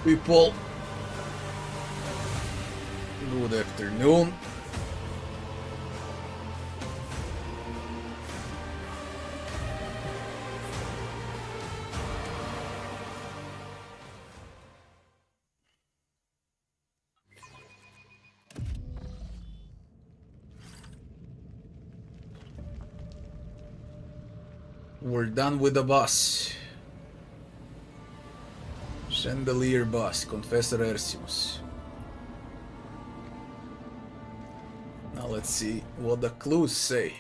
People, good afternoon. We're done with the boss. Chandelier boss, Confessor Ersimus. Now let's see what the clues say.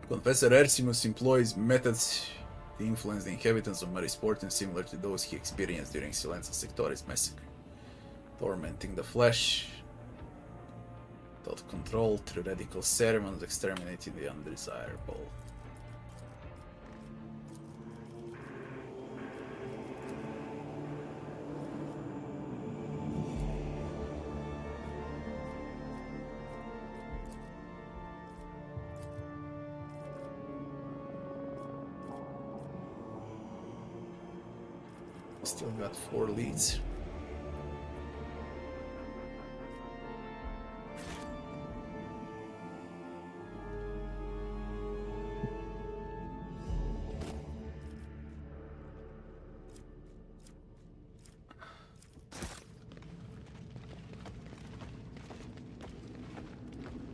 Confessor Ersimus employs methods to influence the inhabitants of Marisporten similar to those he experienced during Silenza Sectoris massacre. Tormenting the flesh, thought control through radical ceremonies, exterminating the undesirable. Still got 4 leads.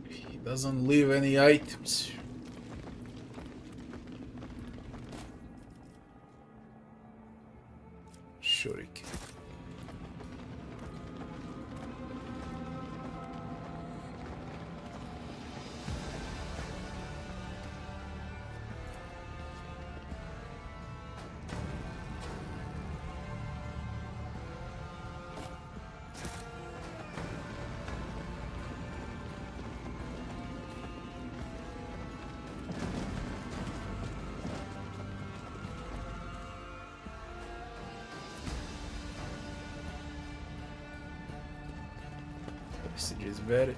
He doesn't leave any items. Shuriken. Messages varied.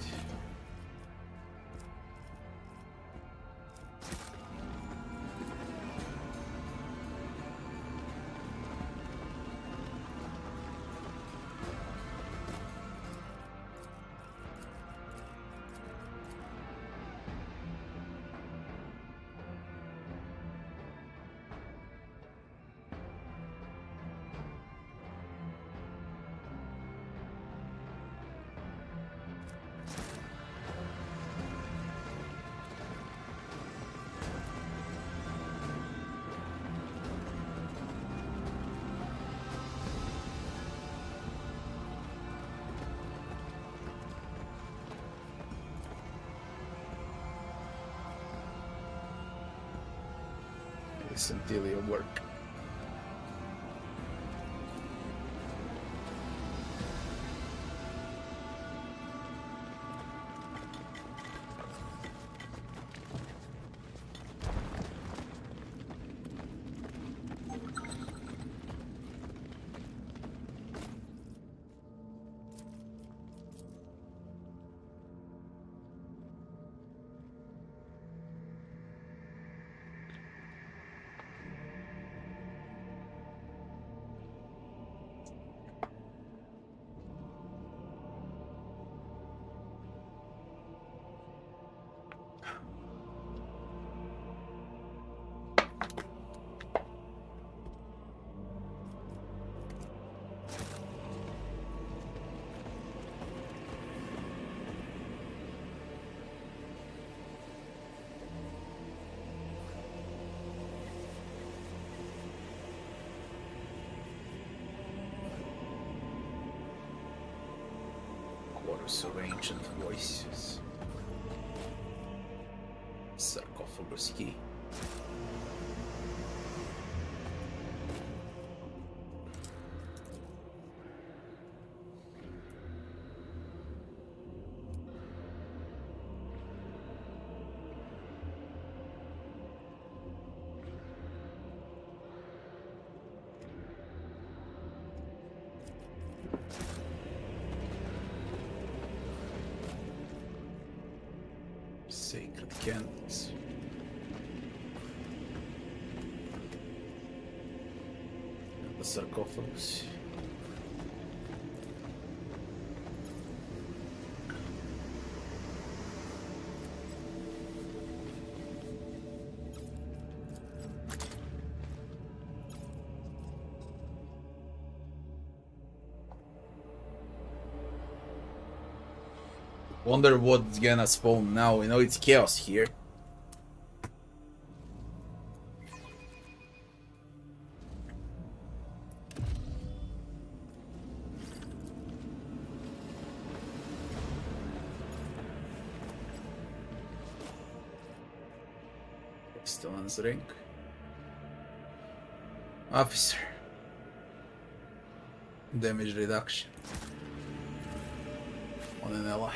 Listen till your work. Chorus of ancient voices. Sarcophagus key. Sacred candles. the sarcophagus. Wonder what's gonna spawn now. You know, it's chaos here. Pestilence ring. Officer. Damage reduction on an ally.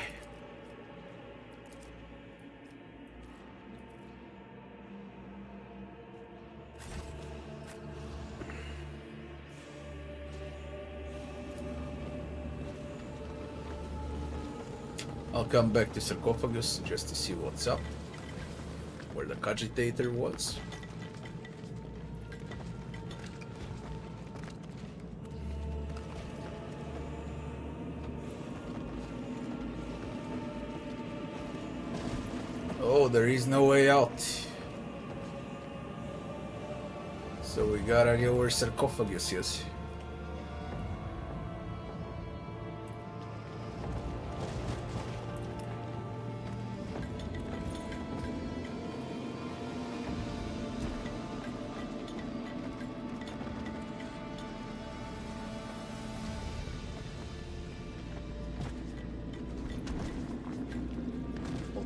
I'll come back to sarcophagus just to see what's up, where the cogitator was. Oh, there is no way out. So we gotta go where sarcophagus is.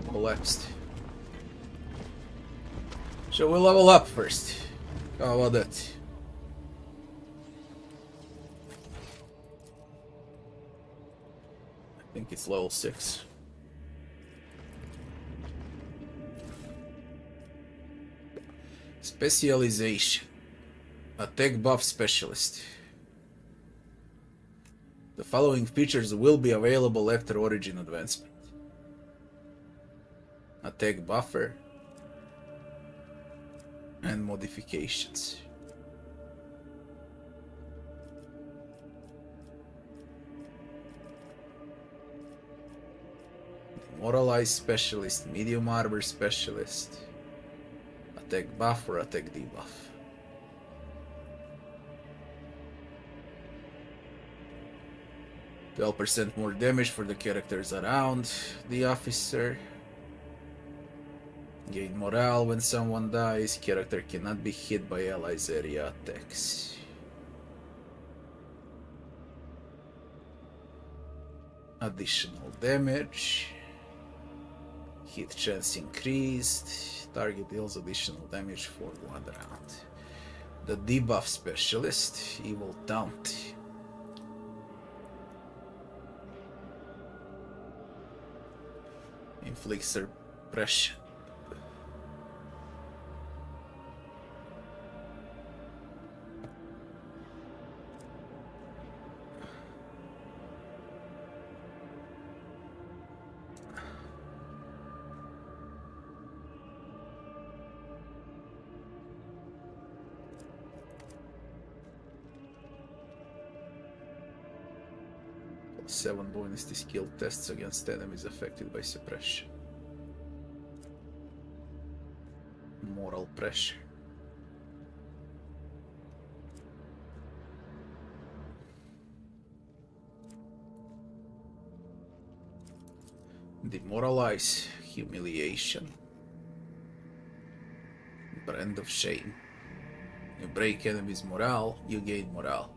Collapsed. Shall we level up first? How about that? I think it's level 6. Specialization. Attack buff specialist. The following features will be available after origin advancement. Attack buffer and modifications. Demoralized specialist, medium armor specialist, attack buff or attack debuff. %12% more damage for the characters around the officer. Gain morale when someone dies. Character cannot be hit by allies' area attacks. Additional damage. Hit chance increased. Target deals additional damage for 1 round. The debuff specialist. Evil Taunt. Inflicts suppression. +7 bonus to skill tests against enemies affected by suppression. Moral pressure. Demoralize, humiliation. Brand of shame. You break enemies' morale, you gain morale.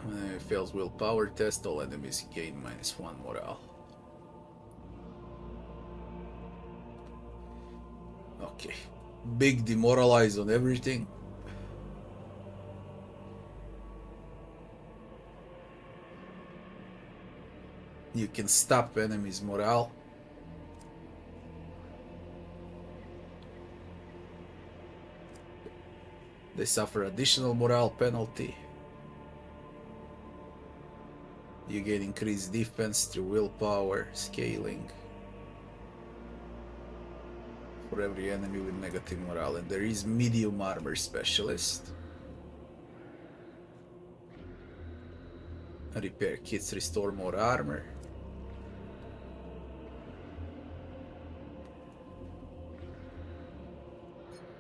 When it fails willpower test, all enemies gain -1 morale. Okay. Big demoralize on everything. You can stop enemies' morale. They suffer additional morale penalty. You get increased defense through willpower, scaling. for every enemy with negative morale. And there is medium armor specialist. Repair kits restore more armor.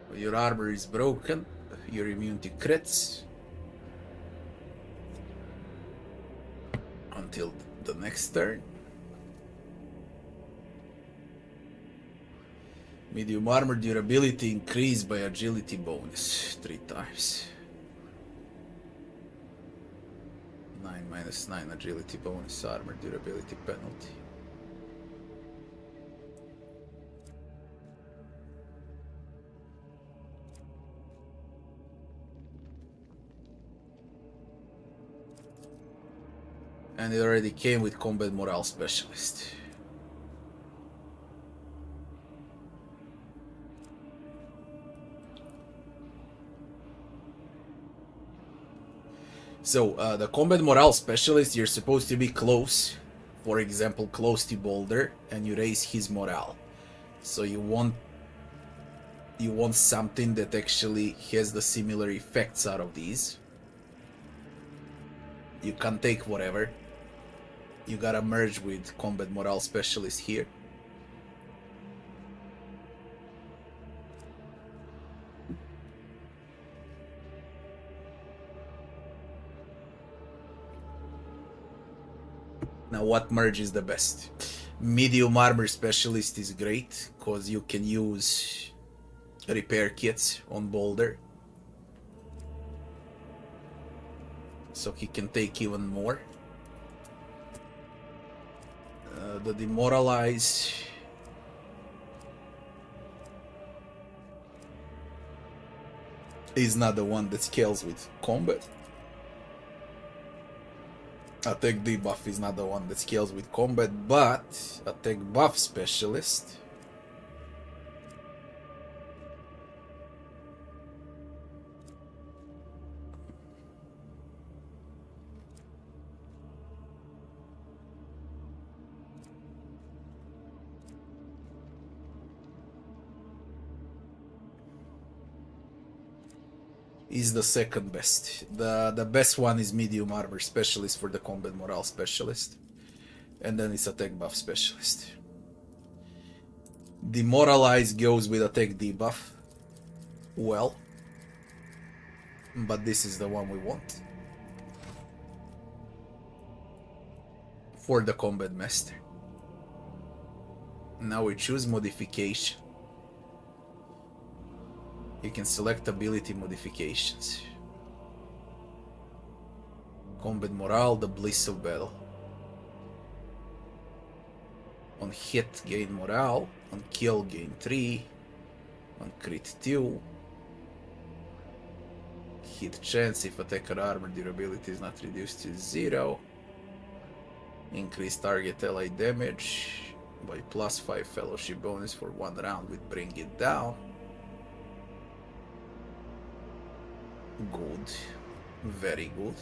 When your armor is broken, you're immune to crits until the next turn. Medium armor durability increased by agility bonus 3 times. 9 minus 9 agility bonus, armor durability penalty. And it already came with combat morale specialist. So the combat morale specialist, you're supposed to be close, for example close to Boulder, and you raise his morale. So you want something that actually has the similar effects out of these. You can't take whatever. You gotta merge with combat morale specialist here. Now what merge is the best? Medium armor specialist is great because you can use repair kits on Boulder. So he can take even more. The demoralize is not the one that scales with combat. Attack debuff is not the one that scales with combat, but attack buff specialist is the second best. The best one is medium armor specialist for the combat morale specialist, and then it's attack buff specialist. Demoralize goes with attack debuff. Well, but this is the one we want for the combat master. Now we choose modification. You can select ability modifications. Combat morale, the bliss of battle. On hit, gain morale. On kill, gain 3. On crit, 2. Hit chance if attacker armor durability is not reduced to 0. Increase target ally damage by +5 fellowship bonus for 1 round with bring it down. Good. Very good.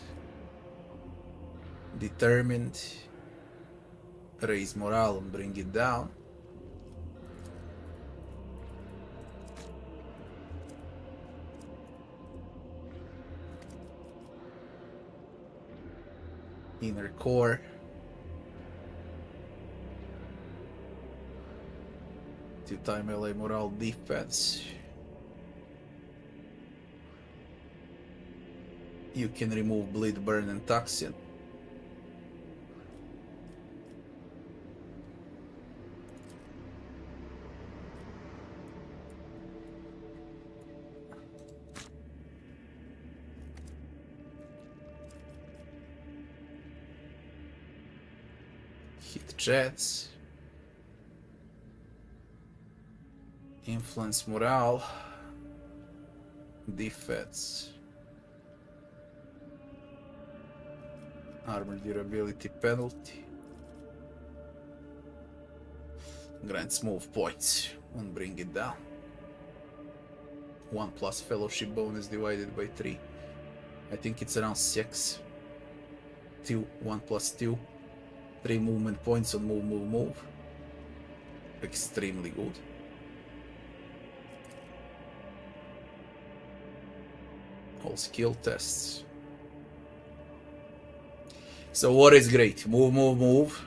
Determined. Raise morale and bring it down. Inner core. Two-time LA morale defense. You can remove bleed, burn, and toxin. Hit jets. Influence morale. Defense. Armor durability penalty. Grants move points and bring it down. 1 plus fellowship bonus divided by 3. I think it's around 6. 2, 1 plus 2. 3 movement points on move. Extremely good. All skill tests. So what is great? Move, move, move.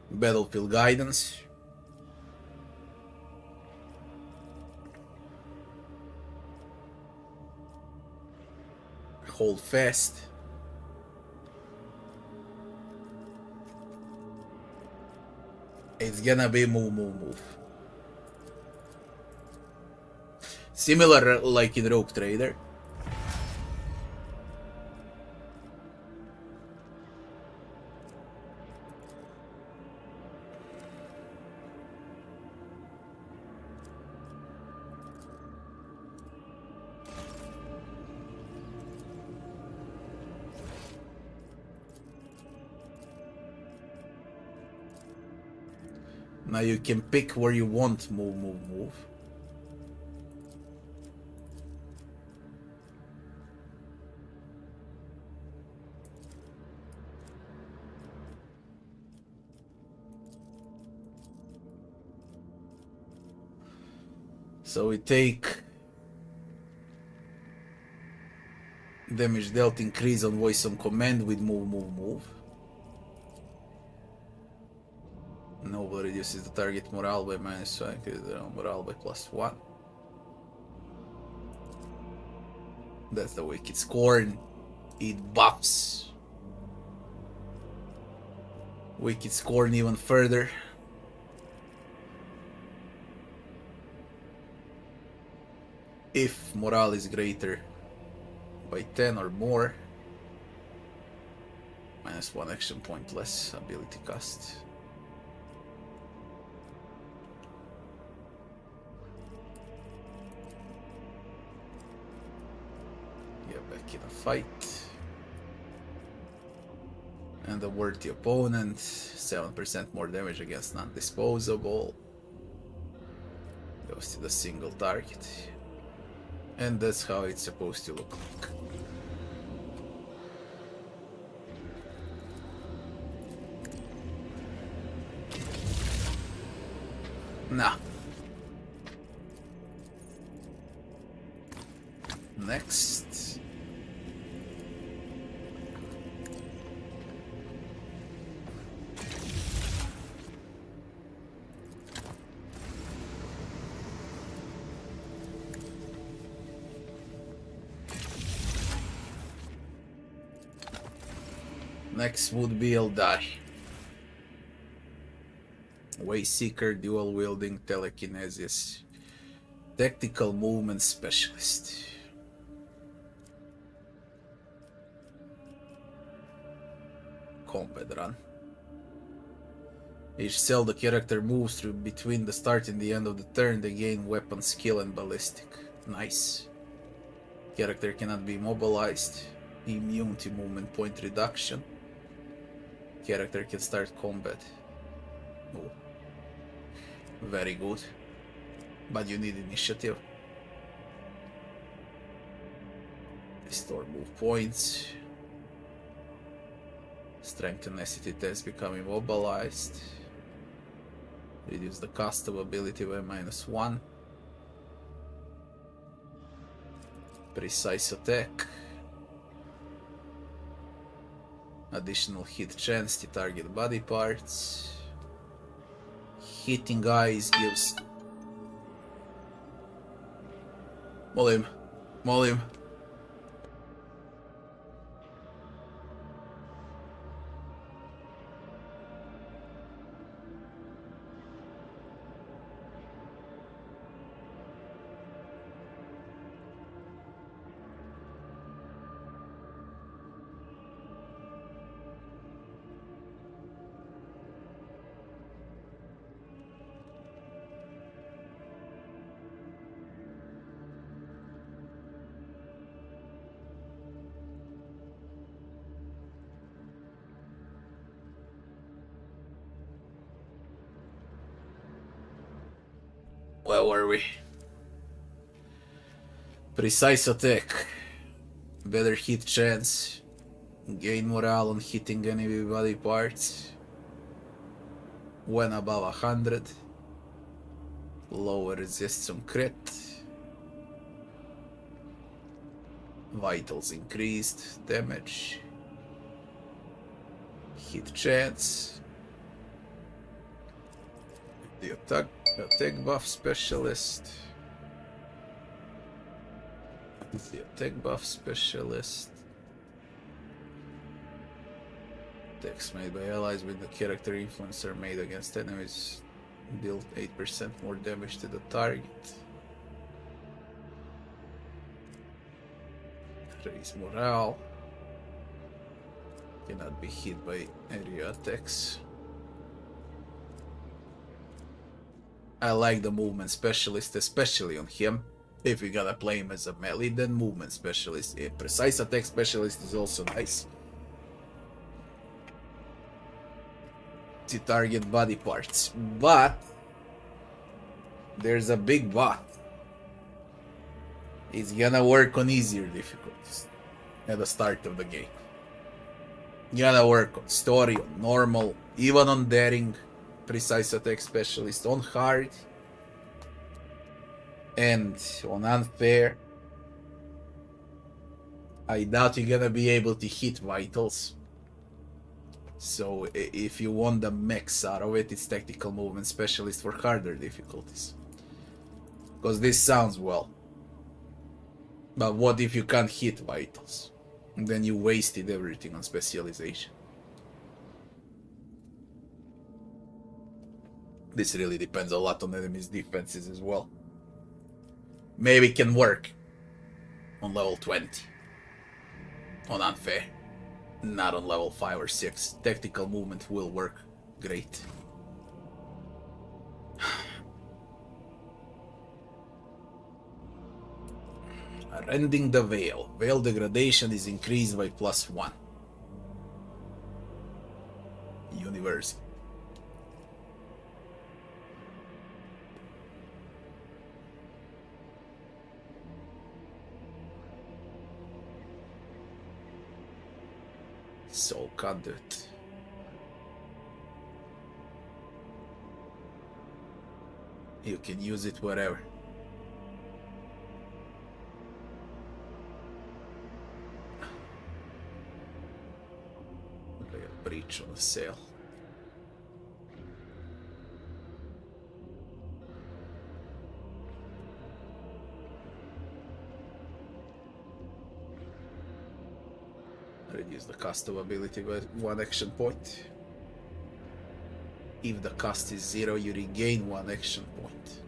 Battlefield guidance. Hold fast. It's gonna be move, move, move. Similar like in Rogue Trader. Now you can pick where you want move, move, move. So we take damage dealt increase on voice on command with move, move, move. Nova reduces the target morale by -1, morale by +1. That's the wicked scorn. It buffs wicked scorn even further. If morale is greater by 10 or more, -1 action point less ability cost. Back in a fight. And the worthy opponent, 7% more damage against non-disposable. Goes to the single target. And that's how it's supposed to look like. Now. Next. Next would be Eldar. Wayseeker, dual wielding, telekinesis, tactical movement specialist. Combat run. Each cell the character moves through between the start and the end of the turn, they gain weapon skill and ballistic. Nice. Character cannot be immobilized. Immune to movement point reduction. Character can start combat. Oh. Very good. But you need initiative. Restore move points. Strength tenacity test become immobilized. Reduce the cost of ability by -1. Precise attack. Additional hit chance to target body parts. Hitting eyes gives... Maul him. Maul him. Where were we? Precise attack. Better hit chance. Gain morale on hitting enemy body parts when above 100. Lower resists on crit. Vitals increased. Damage. Hit chance. The attack buff specialist. The attack buff specialist. Attacks made by allies with the character influence are made against enemies. Deal 8% more damage to the target. Raise morale. Cannot be hit by area attacks. I like the movement specialist, especially on him. If you gotta play him as a melee, then movement specialist. A precise attack specialist is also nice. To target body parts. But there's a big but. It's gonna work on easier difficulties at the start of the game. You gotta work on story, on normal, even on daring, precise attack specialist, on hard, and on unfair. I doubt you're gonna be able to hit vitals. So if you want the max out of it, it's tactical movement specialist for harder difficulties. Because this sounds well. But what if you can't hit vitals? And then you wasted everything on specialization. This really depends a lot on enemies' defenses as well. Maybe it can work on level 20. On unfair. Not on level 5 or 6. Tactical movement will work great. Rending the Veil. Veil degradation is increased by +1. Universe. Soul Conduit. You can use it wherever. Like a breach on a sail. Reduce the cost of ability by 1 action point. If the cost is 0, you regain 1 action point.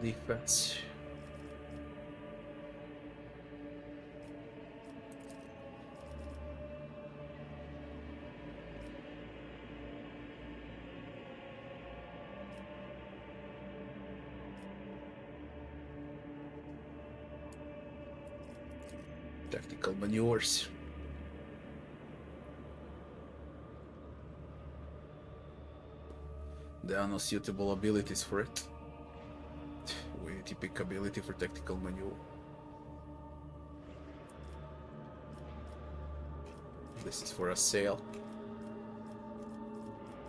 Defense. Tactical maneuvers. There are no suitable abilities for it. We need to pick ability for tactical maneuver. This is for a sail.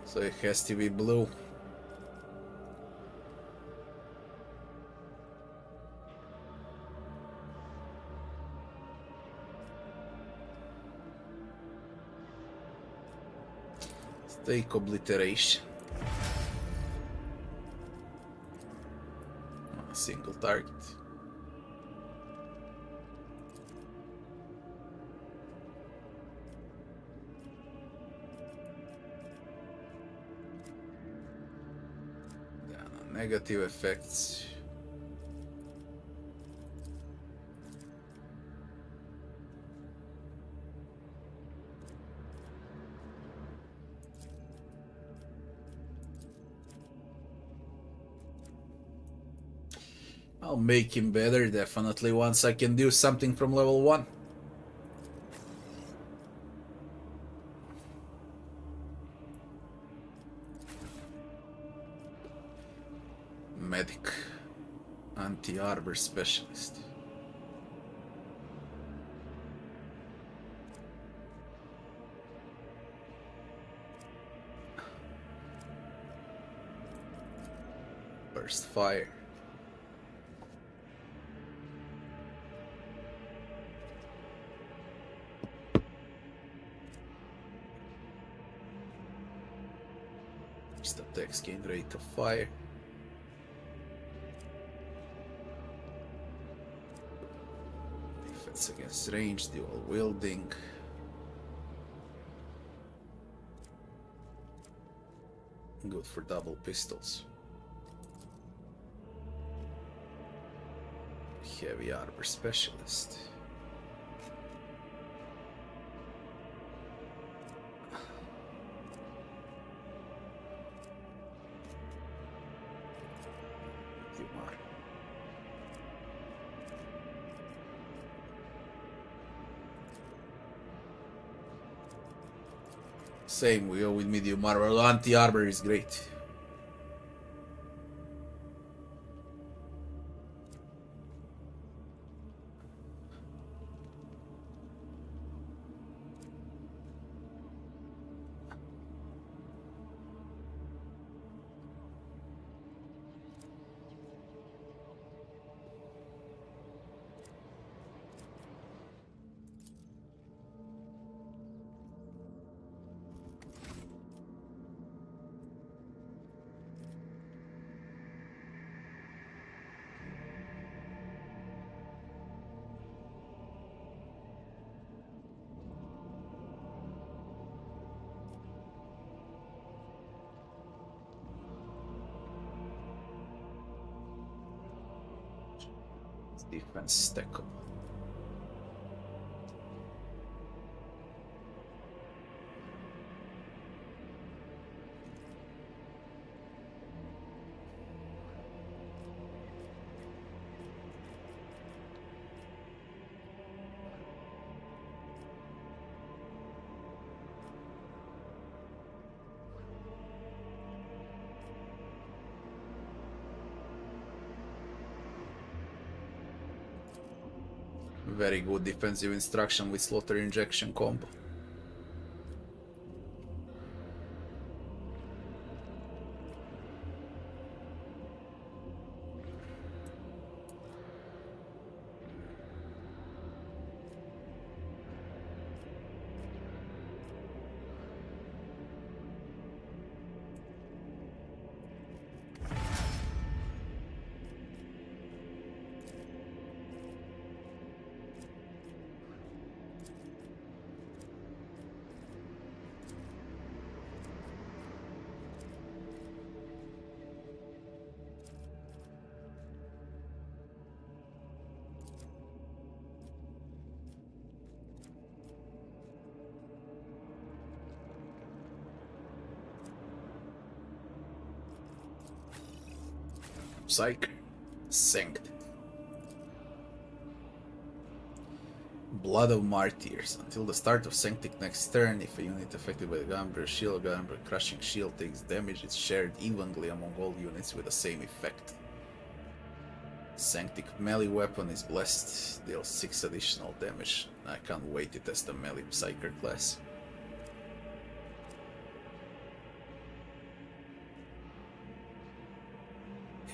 So it has to be blue. Let's take obliteration. Single target. Negative effects. I'll make him better, definitely, once I can do something from level 1. Medic. Anti-armor specialist. Burst fire. Just attacks gain rate of fire. Defense against range, dual wielding. Good for double pistols. Heavy armor specialist. Same, we go with medium armor. Anti-armor is great. Defense stackable. Very good defensive instruction with slaughter injection combo. Psych. Synced. Blood of Martyrs. Until the start of Sanctic next turn, if a unit affected by the Gunbreaker Shield or Gunbreaker Crushing Shield takes damage, it's shared evenly among all units with the same effect. Sanctic melee weapon is blessed, deals 6 additional damage. I can't wait to test the melee Psyker class.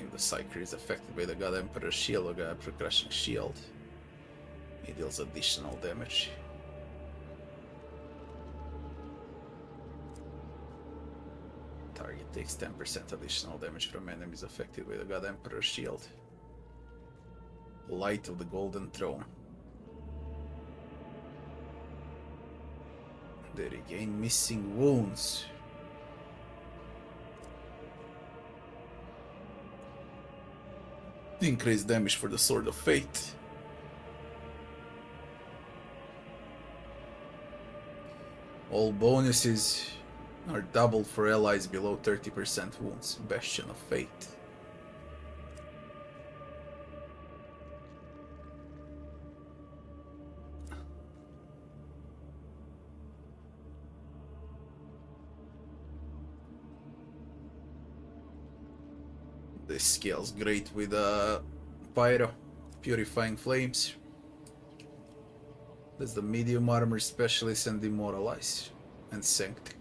If the Psyker is affected by the God Emperor Shield or God Emperor Crushing Shield, he deals additional damage. Target takes 10% additional damage from enemies affected by the God Emperor Shield. Light of the Golden Throne. They regain missing wounds. Increased damage for the Sword of Fate. All bonuses are doubled for allies below 30% wounds. Bastion of Fate. This scales great with Pyro, Purifying Flames. That's the medium armor specialist and Demoralize and Sanctic.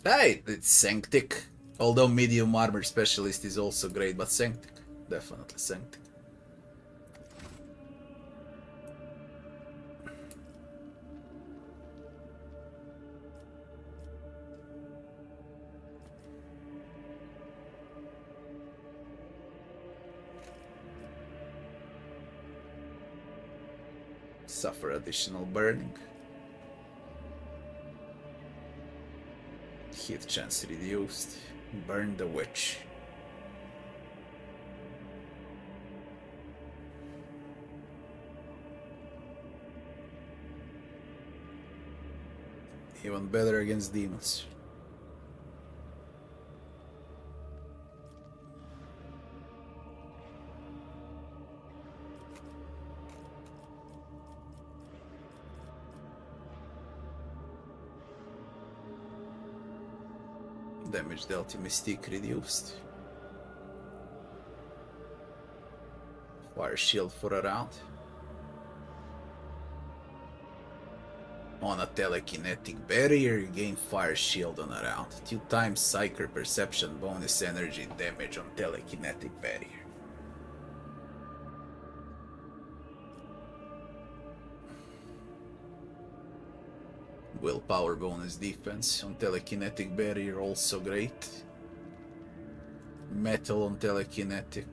Hey, it's Sanctic. Although medium armor specialist is also great, but Sanctic, definitely Sanctic. Suffer additional burning. Hit chance reduced. Burn the witch. Even better against demons. Damage dealt to Mystique reduced. Fire shield for a round. On a telekinetic barrier, you gain fire shield on a round. 2 times Psyker Perception bonus energy damage on telekinetic barrier. Willpower bonus defense on telekinetic barrier, also great. Metal on telekinetic.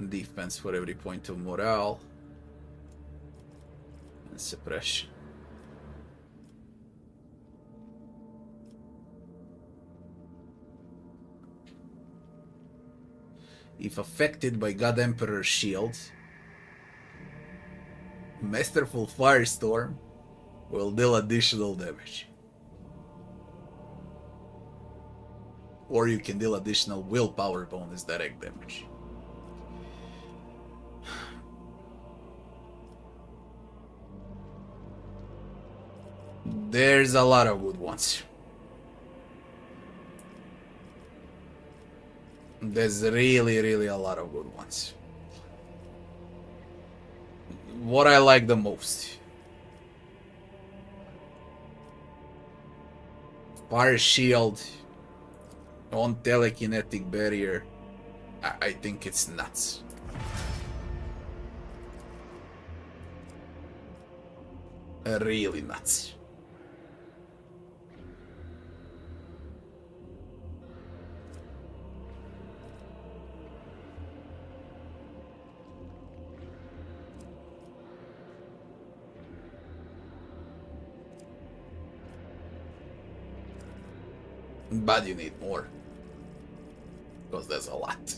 Defense for every point of morale. And suppression. If affected by God Emperor's shield, Masterful Firestorm will deal additional damage. Or you can deal additional willpower bonus direct damage. There's a lot of good ones. There's really a lot of good ones. What I like the most: Fire Shield on telekinetic barrier. I think it's nuts. Really nuts. But you need more, because there's a lot.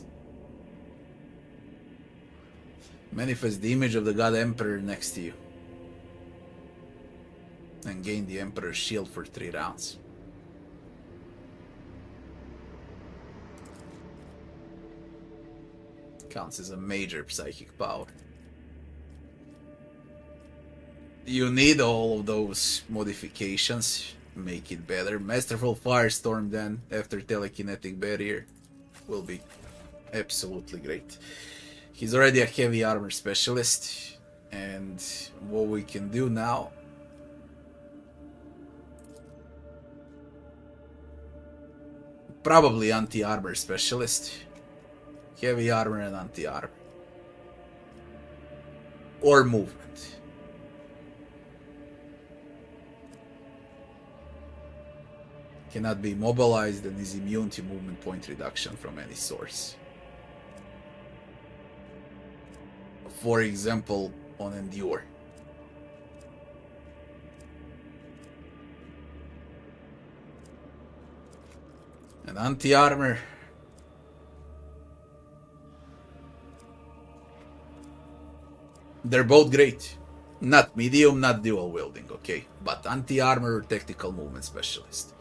Manifest the image of the God Emperor next to you. And gain the Emperor's shield for 3 rounds. Counts as a major psychic power. You need all of those modifications. Make it better. Masterful Firestorm then, after telekinetic barrier, will be absolutely great. He's already a heavy armor specialist, and what we can do now, probably anti-armor specialist, heavy armor and anti-armor, or movement. Cannot be immobilized and is immune to movement point reduction from any source. For example, on Endure. And anti-armor. They're both great. Not medium, not dual wielding, okay? But anti-armor or tactical movement specialist.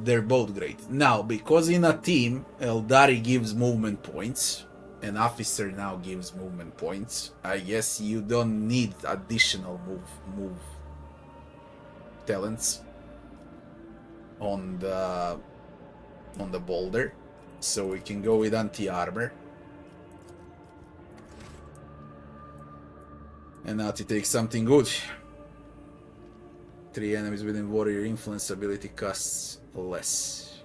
They're both great. Now, because in a team, Eldari gives movement points, an officer now gives movement points, I guess you don't need additional move talents on the boulder. So we can go with anti-armor. And now to take something good. 3 enemies within warrior influence ability costs less.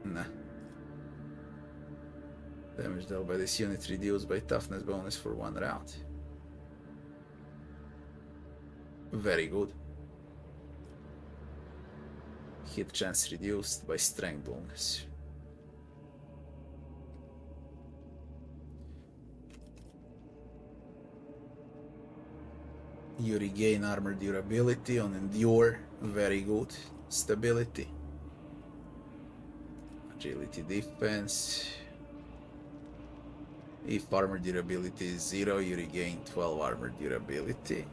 Nah. Damage dealt by this unit reduced by toughness bonus for 1 round. Very good. Hit chance reduced by strength bonus. You regain armor durability on Endure. Very good. Stability. Agility defense. If armor durability is 0, you regain 12 armor durability.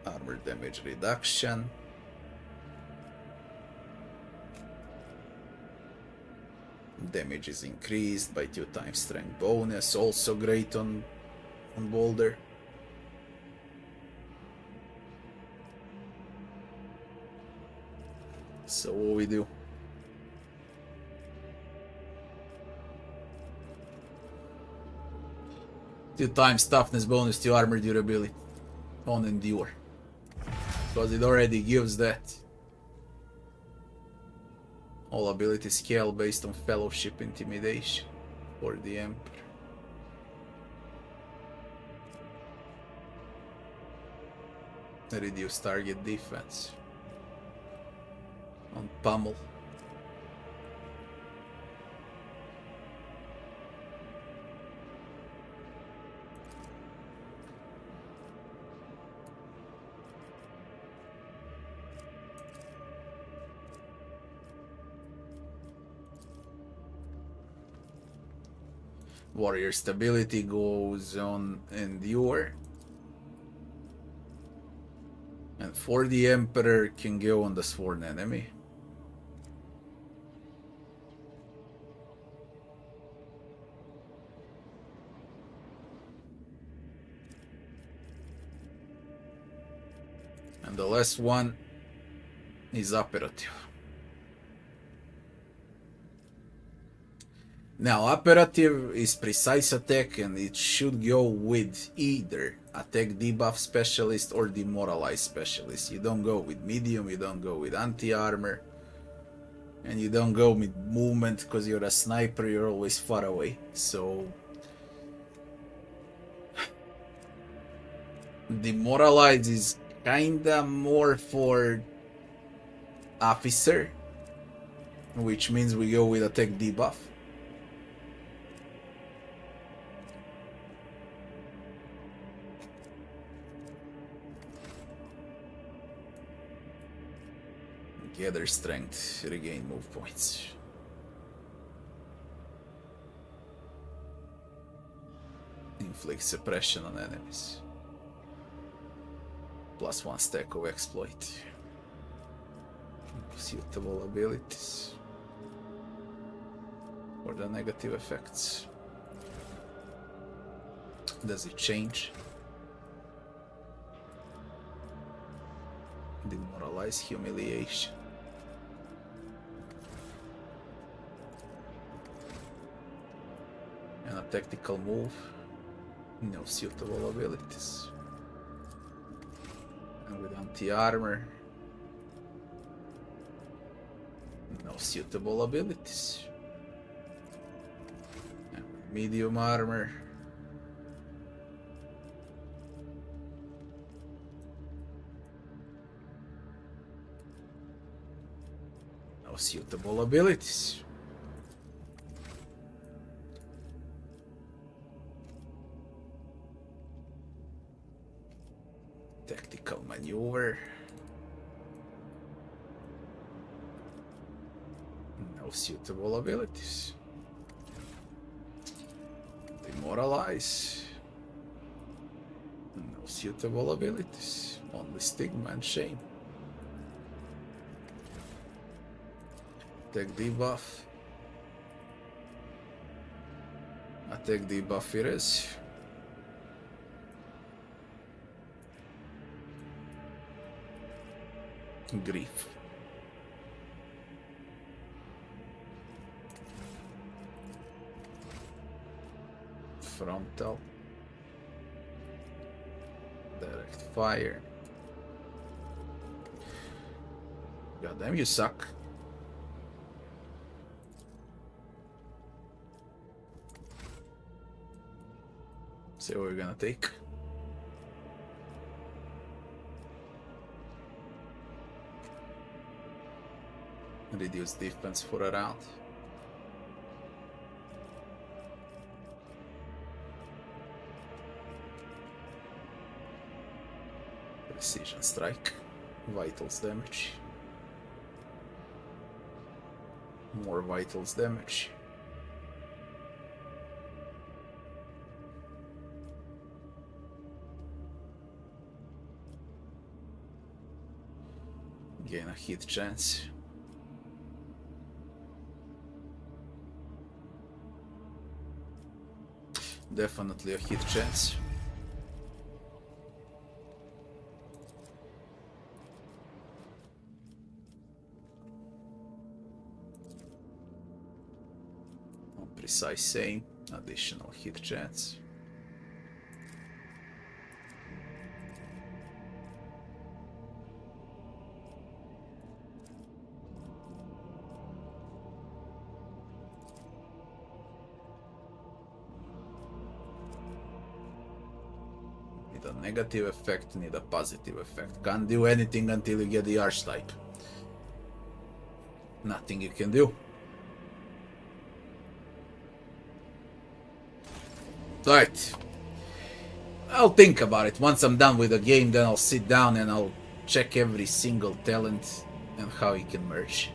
Armor damage reduction. Damage is increased by 2 times strength bonus, also great on boulder. So what we do? Two times toughness bonus to armor durability on Endure. Because it already gives that. All ability scale based on fellowship intimidation for the Emperor. Reduce target defense on Pummel. Warrior stability goes on Endure. And for the Emperor can go on the sworn enemy. And the last one is operative. Now, operative is precise attack and it should go with either attack debuff specialist or demoralize specialist. You don't go with medium, you don't go with anti-armor, and you don't go with movement because you're a sniper, you're always far away. So, demoralize is kinda more for officer, which means we go with attack debuff. Gather strength, regain move points. Inflict suppression on enemies. +1 stack of exploit. Suitable abilities for the negative effects. Does it change? Demoralize, humiliation. And a tactical move. No suitable abilities. And with anti-armor. No suitable abilities. And with medium armor. No suitable abilities. Tactical maneuver. No suitable abilities. Demoralize. No suitable abilities. Only stigma and shame. Attack debuff. Attack debuff it is. Grief. Frontal. Direct fire. Goddamn, you suck. See what we're gonna take. Reduce defense for a round. Precision strike. Vitals damage. More vitals damage. Gain a hit chance. Definitely a hit chance. On precise aim, additional hit chance. Need a negative effect, need a positive effect. Can't do anything until you get the archetype. Nothing you can do. Right. I'll think about it. Once I'm done with the game, then I'll sit down and I'll check every single talent and how it can merge.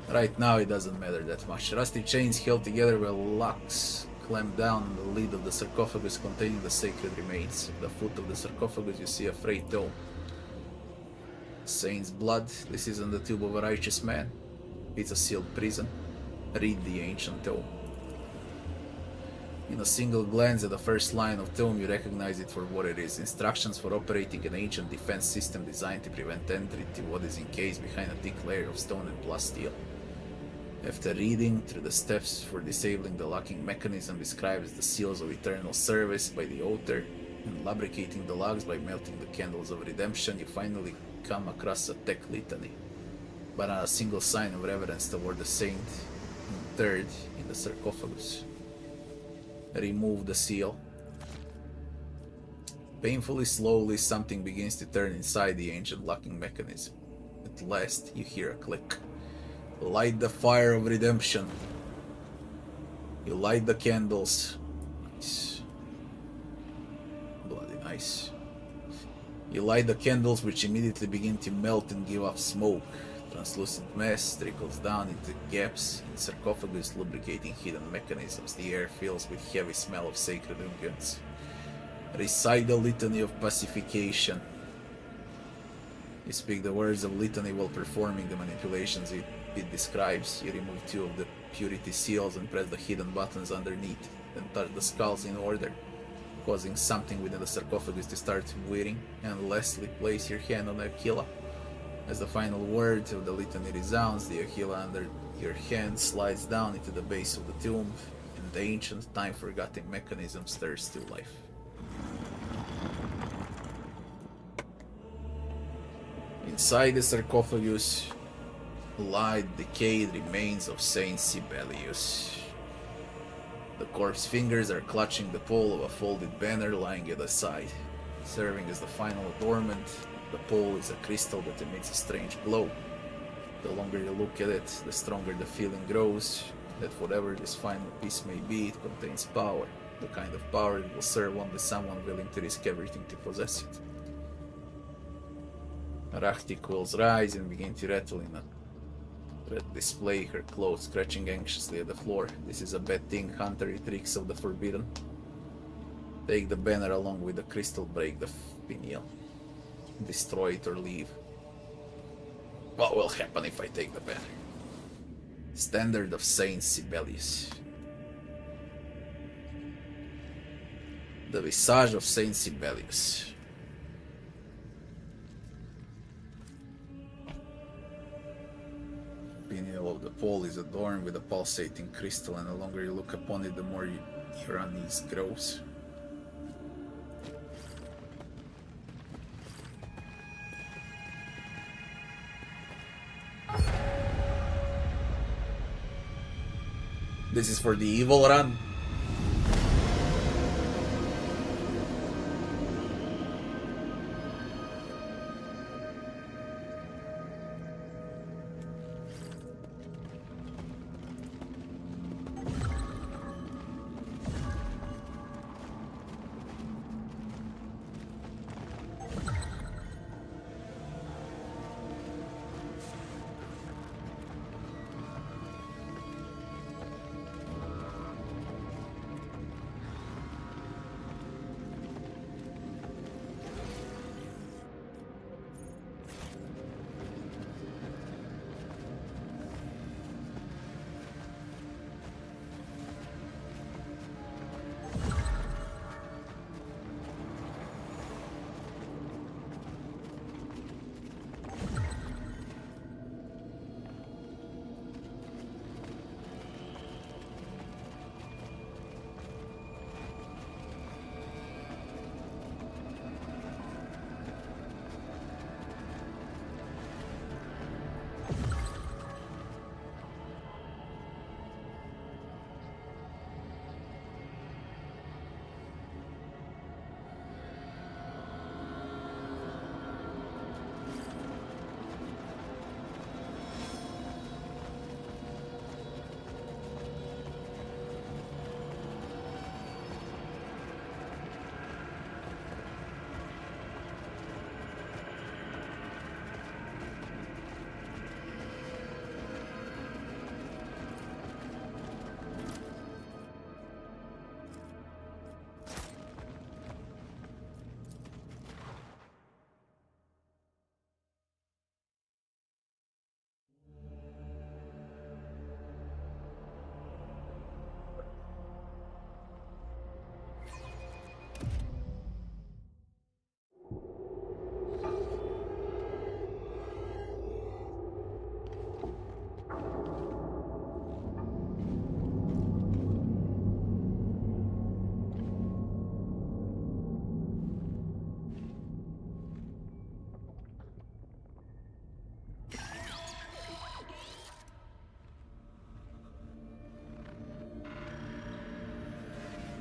Right now it doesn't matter that much. Rusty chains held together with locks clamped down on the lid of the sarcophagus containing the sacred remains. At the foot of the sarcophagus you see a frayed tome. Saint's blood. This isn't the tube of a righteous man. It's a sealed prison. Read the ancient tome. In a single glance at the first line of tome, you recognize it for what it is. Instructions for operating an ancient defense system designed to prevent entry to what is encased behind a thick layer of stone and plus steel. After reading through the steps for disabling the locking mechanism described as the seals of eternal service by the author and lubricating the logs by melting the candles of redemption, you finally come across a tech litany, but not a single sign of reverence toward the saint interred in the sarcophagus. Remove the seal. Painfully slowly, something begins to turn inside the ancient locking mechanism. At last, you hear a click. Light the fire of redemption. You light the candles. Nice. Bloody nice. You light the candles, which immediately begin to melt and give off smoke. Translucent mess trickles down into gaps in sarcophagus, lubricating hidden mechanisms. The air fills with heavy smell of sacred unguents. Recite the litany of pacification. You speak the words of litany while performing the manipulations it describes. You remove two of the purity seals and press the hidden buttons underneath, then touch the skulls in order, causing something within the sarcophagus to start whirring, and lastly place your hand on the Aquila. As the final word of the litany resounds, the Aquila under your hand slides down into the base of the tomb, and the ancient, time-forgotten mechanism stirs to life. Inside the sarcophagus lie the decayed remains of Saint Sibelius. The corpse fingers are clutching the pole of a folded banner lying at the side. Serving as the final adornment, the pole is a crystal that emits a strange glow. The longer you look at it, the stronger the feeling grows that whatever this final piece may be, it contains power. The kind of power it will serve only someone willing to risk everything to possess it. Arachti quills rise and begin to rattle in a red display, her clothes scratching anxiously at the floor. This is a bad thing, Hunter, tricks of the forbidden. Take the banner along with the crystal, break the finial. Destroy it or leave. What will happen if I take the banner? Standard of Saint Sibelius. The visage of Saint Sibelius. Finial of the pole is adorned with a pulsating crystal, and the longer you look upon it, the more your unease grows. This is for the evil run.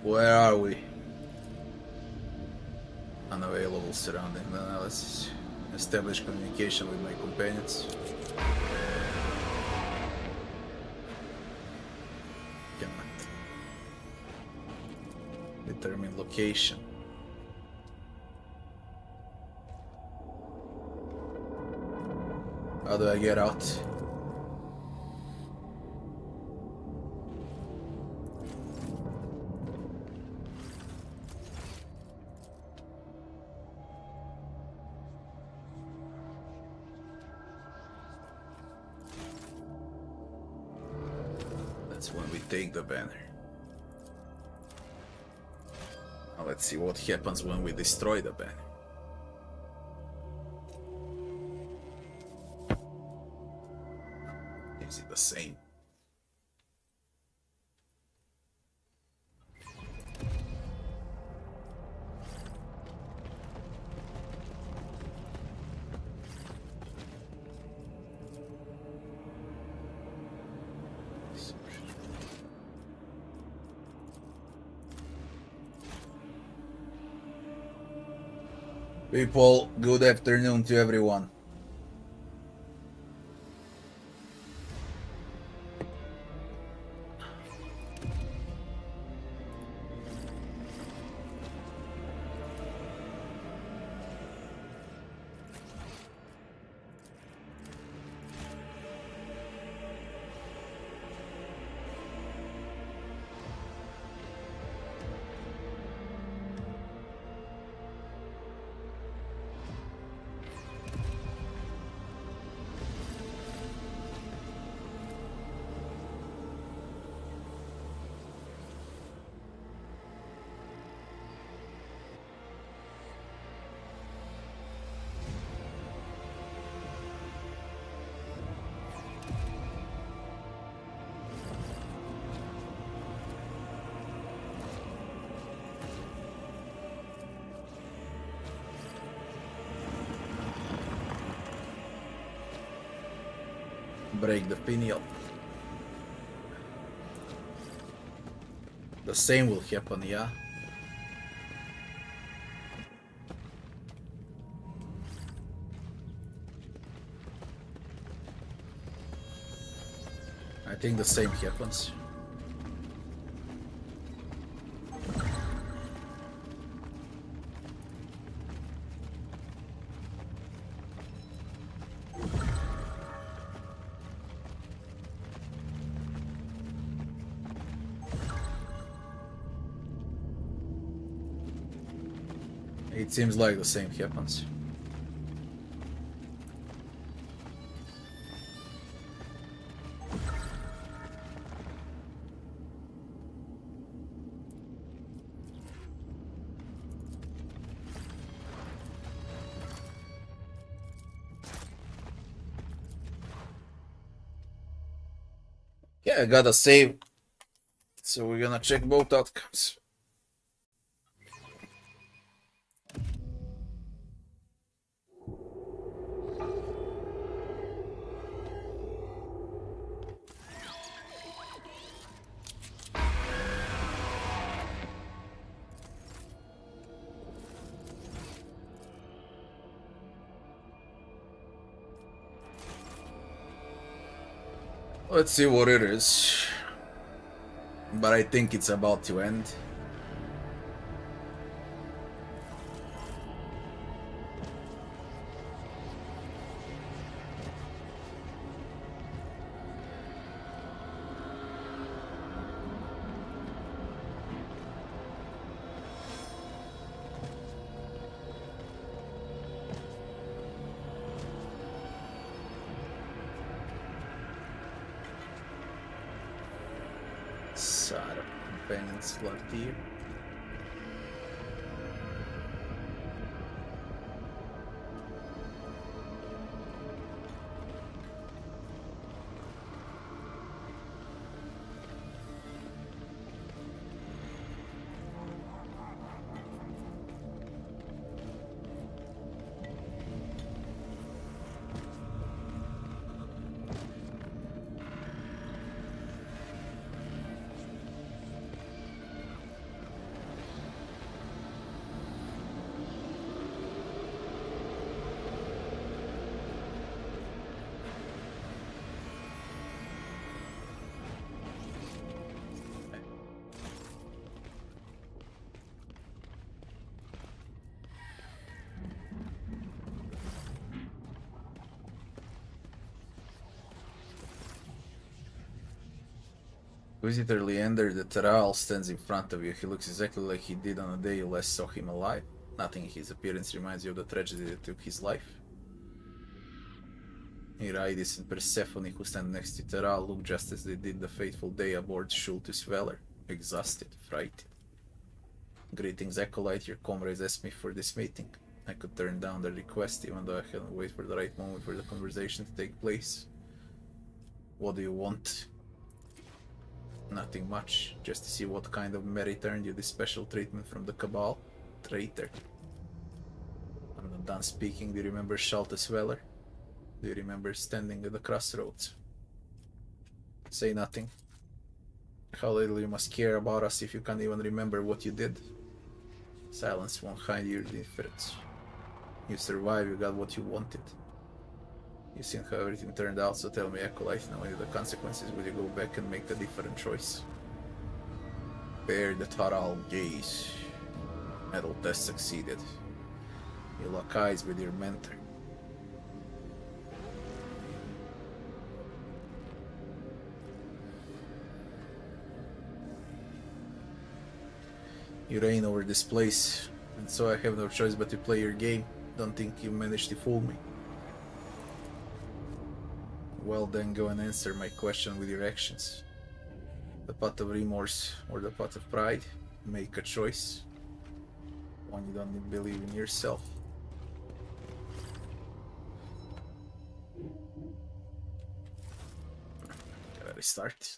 Where are we? Unavailable surrounding analysis. Establish communication with my companions. Cannot. Determine location. How do I get out? When we take the banner. Now let's see what happens when we destroy the banner. Is it the same? People, good afternoon to everyone. break the pineal. The same will happen, yeah. I think the same happens. It seems like the same happens. Yeah, I got a save. So we're gonna check both outcomes. Let's see what it is. But I think it's about to end. Sarah, companion slot here. Visitor Leander the Terral stands in front of you. He looks exactly like he did on the day you last saw him alive. Nothing in his appearance reminds you of the tragedy that took his life. Eurydice and Persephone, who stand next to Terral, look just as they did the fateful day aboard Schultes Valor, exhausted, frightened. Greetings, Acolyte. Your comrades asked me for this meeting. I could turn down the request even though I hadn't waited for the right moment for the conversation to take place. What do you want? Nothing much, just to see what kind of merit earned you this special treatment from the Cabal. Traitor. I'm not done speaking. Do you remember Schultes Valor? Do you remember standing at the crossroads? Say nothing. How little you must care about us if you can't even remember what you did. Silence won't hide your difference. You survived, you got what you wanted. You've seen how everything turned out, so tell me, Acolyte, knowing the consequences, will you go back and make a different choice? Bear the Taral gaze. Metal test succeeded. You lock eyes with your mentor. You reign over this place, and so I have no choice but to play your game. Don't think you managed to fool me. Well then, go and answer my question with your actions. The path of remorse or the path of pride? Make a choice. One you don't believe in yourself. Gotta restart.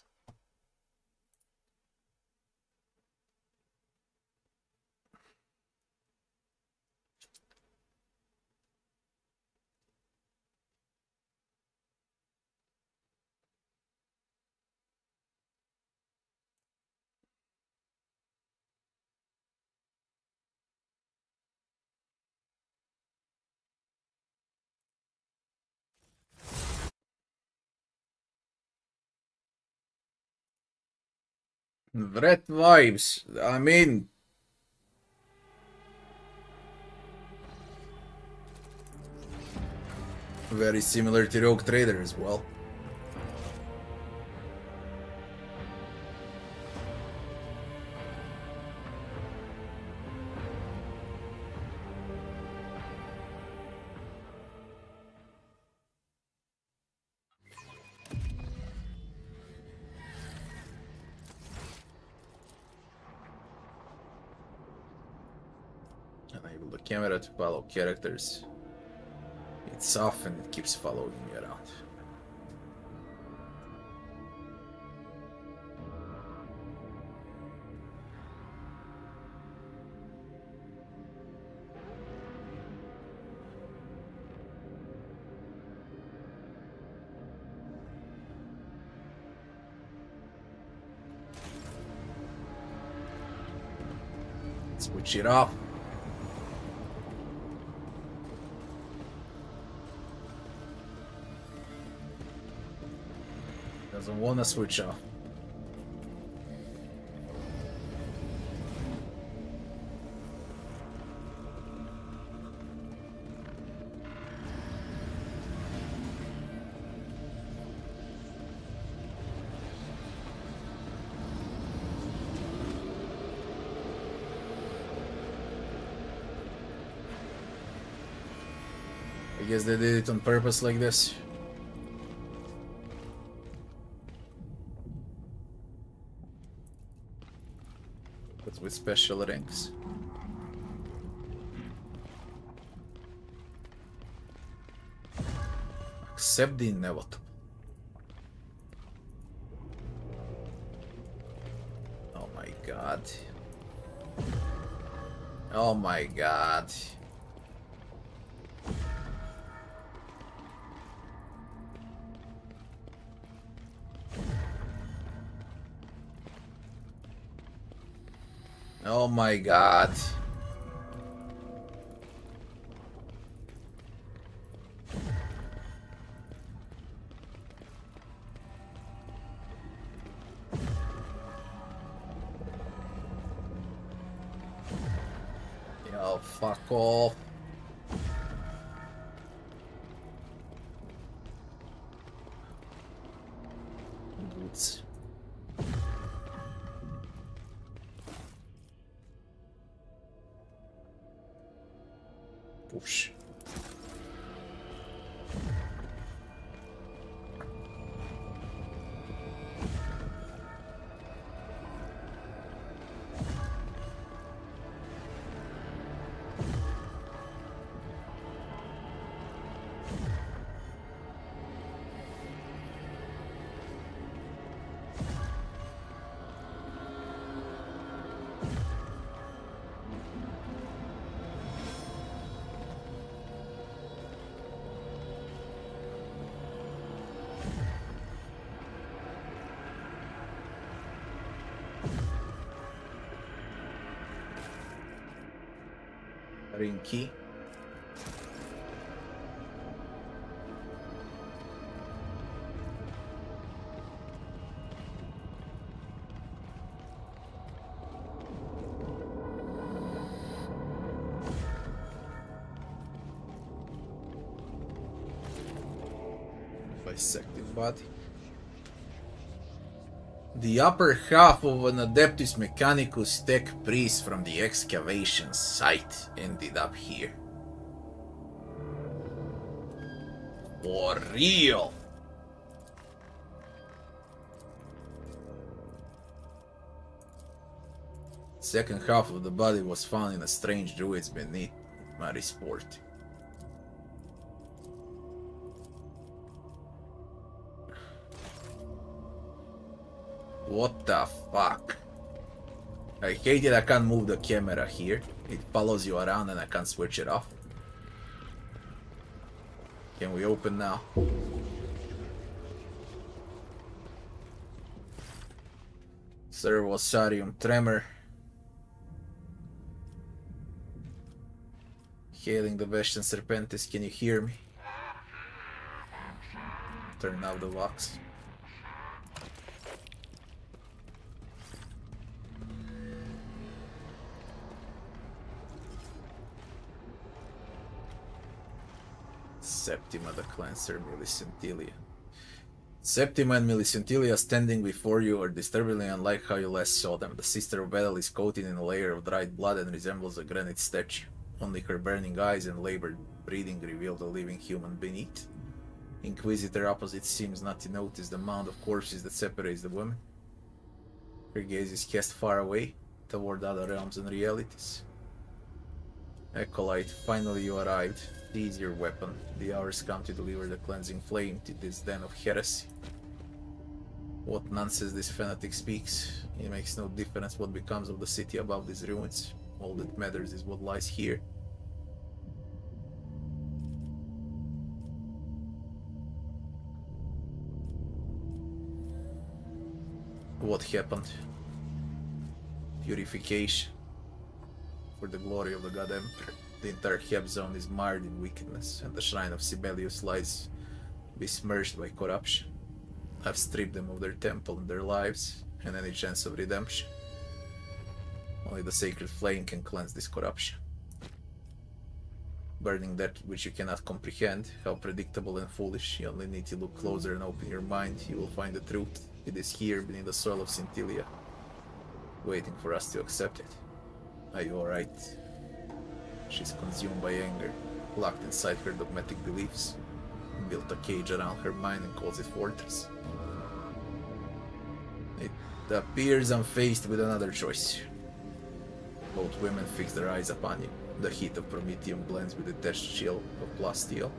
Red vibes. I mean, very similar to Rogue Trader as well. Enable the camera to follow characters. It's off and it keeps following me around. Switch it off. Doesn't wanna switch off. I guess they did it on purpose like this. But with special ranks. Accept the inevitable. Oh my god. Oh my god. Oh my god. Yo, fuck off. Boots. Push. Ring key. Bisected body. The upper half of an Adeptus Mechanicus tech priest from the excavation site ended up here. For real! Second half of the body was found in a strange druids beneath Marisport. What the fuck? I hate it I can't move the camera here. It follows you around and I can't switch it off. Can we open now? Servosarium Tremor. Hailing the Vestian Serpentis, can you hear me? Turn off the vox. Septima the Cleanser, Millicentilia. Septima and Millicentilia standing before you are disturbingly unlike how you last saw them. The Sister of Battle is coated in a layer of dried blood and resembles a granite statue. Only her burning eyes and labored breathing reveal the living human beneath. Inquisitor opposite seems not to notice the mound of corpses that separates the woman. Her gaze is cast far away, toward other realms and realities. Acolyte, finally you arrived. Seize your weapon. The hours come to deliver the cleansing flame to this den of heresy. What nonsense this fanatic speaks. It makes no difference what becomes of the city above these ruins. All that matters is what lies here. What happened? Purification. For the glory of the God Emperor. The entire Heb zone is mired in wickedness, and the shrine of Sibelius lies besmirched by corruption. I've stripped them of their temple and their lives, and any chance of redemption. Only the sacred flame can cleanse this corruption. Burning that which you cannot comprehend, how predictable and foolish, you only need to look closer and open your mind, you will find the truth. It is here, beneath the soil of Scintilia, waiting for us to accept it. Are you alright? She's consumed by anger, locked inside her dogmatic beliefs, built a cage around her mind and calls it fortress. It appears I'm faced with another choice. Both women fix their eyes upon you. The heat of promethium blends with the detached chill of plasteel.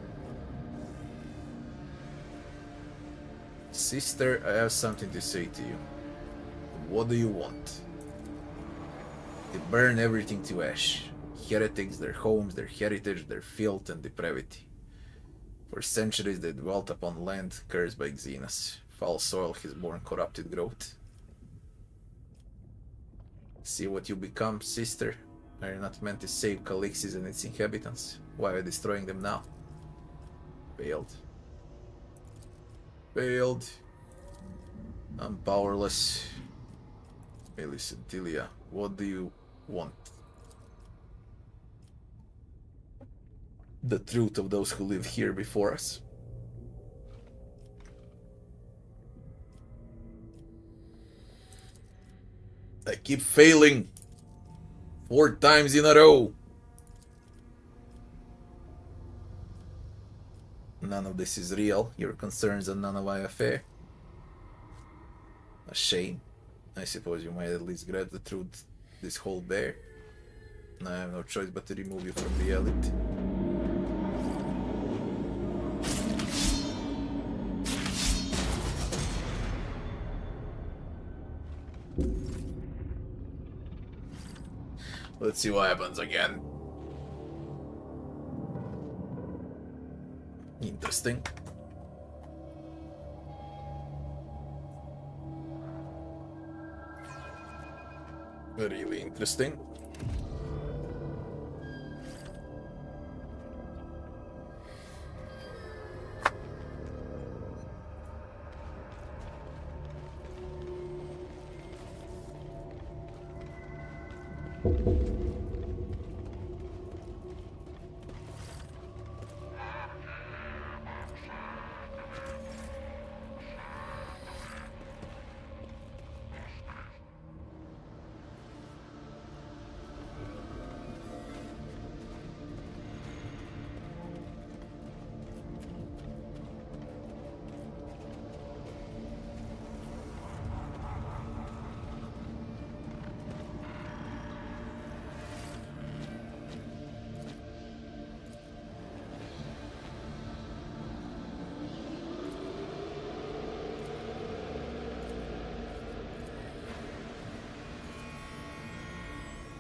Sister, I have something to say to you. What do you want? To burn everything to ash. Heretics, their homes, their heritage, their filth and depravity. For centuries they dwelt upon land cursed by Xenos. Foul soil has borne corrupted growth. See what you become, sister? Are you not meant to save Calixis and its inhabitants? Why are you destroying them now? Failed. Failed. I'm powerless. Millicentilia, what do you want? The truth of those who lived here before us. I keep failing. 4 times in a row. None of this is real. Your concerns are none of my affair. A shame. I suppose you might at least grab the truth this whole bear. I have no choice but to remove you from reality. Let's see what happens again. Interesting. Really interesting.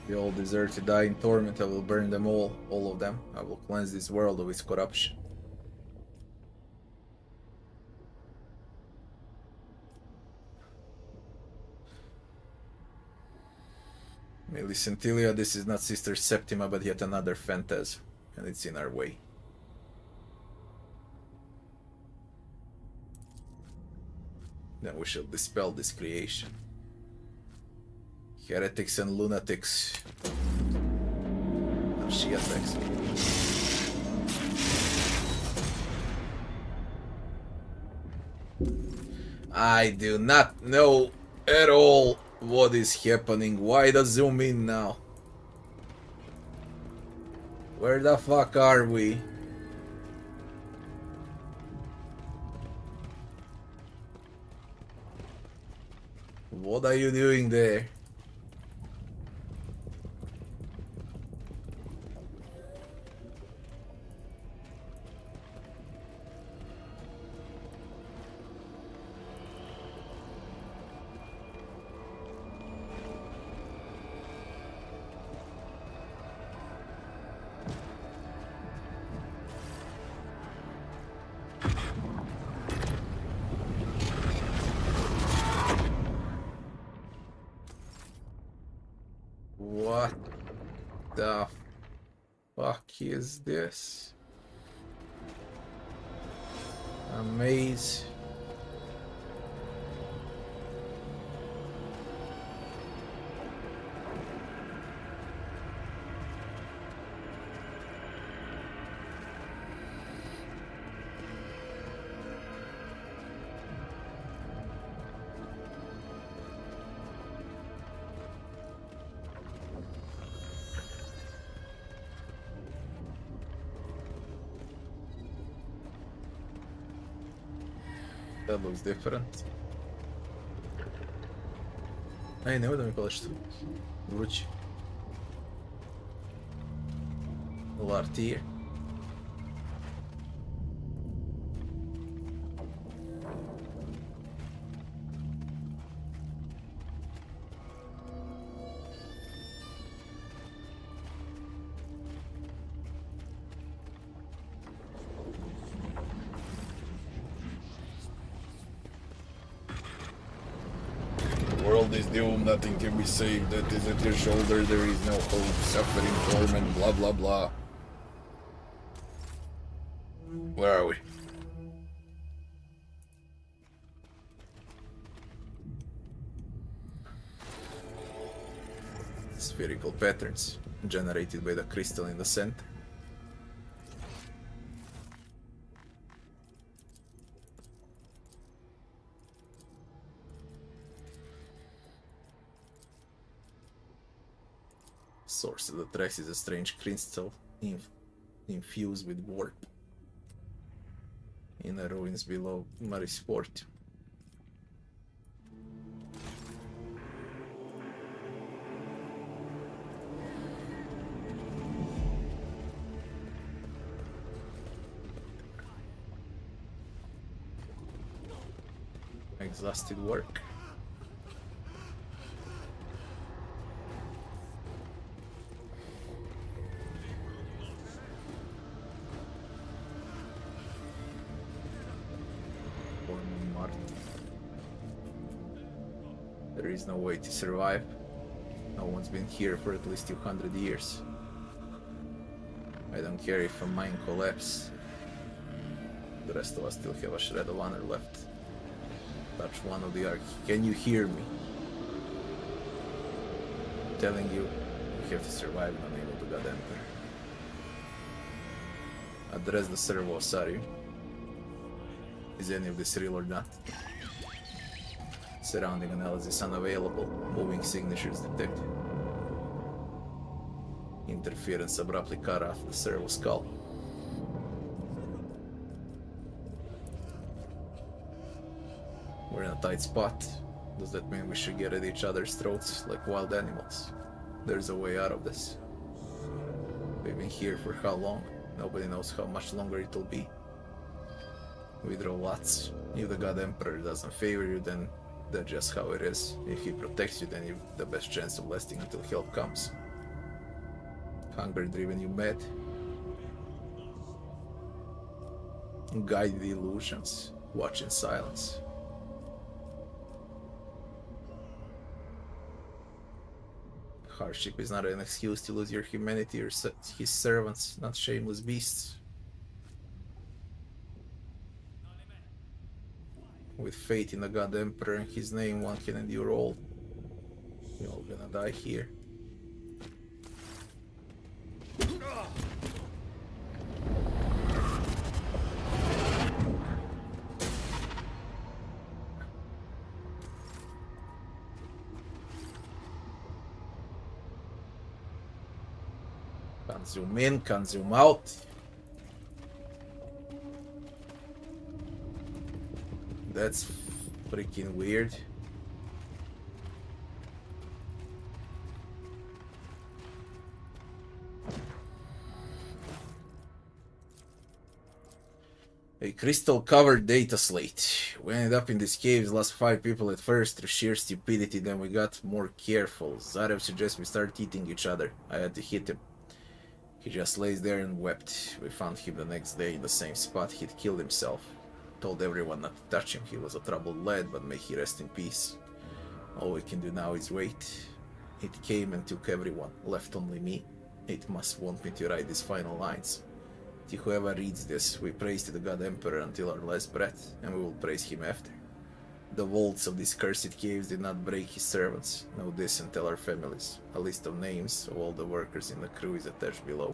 They all deserve to die in torment. I will burn them all of them. I will cleanse this world of its corruption. Millicentilia, this is not Sister Septima, but yet another phantasm, and it's in our way. Then we shall dispel this creation. Heretics and lunatics. Now she attacks me. I do not know at all what is happening. Why the zoom in now? Where the fuck are we? What are you doing there? What the fuck is this? A maze. That looks different. Ej, nemoj da mi palaš tu. Vrući. Lartier. World is doomed, nothing can be saved, that is at your shoulder, there is no hope, suffering, torment, blah blah blah. Where are we? Spherical patterns generated by the crystal in the center. Source of the tracks is a strange crystal infused with warp in the ruins below Marisport. Exhausted work. There is no way to survive. No one's been here for at least 200 years. I don't care if a mine collapses. The rest of us still have a shred of honor left. Touch one of the arc. Can you hear me? I'm telling you, we have to survive and unable to God Emperor. Address the servos, are you? Is any of this real or not? Surrounding analysis unavailable. Moving signatures detected. Interference abruptly cut off the servo skull. We're in a tight spot. Does that mean we should get at each other's throats like wild animals? There's a way out of this. We've been here for how long? Nobody knows how much longer it'll be. We draw lots. If the God Emperor doesn't favor you, then that's just how it is. If he protects you, then you've the best chance of lasting until help comes. Hunger driven you mad. Guide the illusions. Watch in silence. Hardship is not an excuse to lose your humanity or his servants, not shameless beasts. With faith in the God Emperor and his name, one can endure all. We're all gonna die here. Can't zoom in, can't zoom out. That's freaking weird. A crystal-covered data slate. We ended up in these caves, lost 5 people at first through sheer stupidity, then we got more careful. Zarev suggests we start eating each other. I had to hit him. He just lays there and wept. We found him the next day in the same spot he'd killed himself. Told everyone not to touch him. He was a troubled lad, but may he rest in peace. All we can do now is wait. It came and took everyone, left only me. It must want me to write these final lines. To whoever reads this, we praise to the God Emperor until our last breath, and we will praise him after. The vaults of these cursed caves did not break his servants. Know this and tell our families. A list of names of all the workers in the crew is attached below.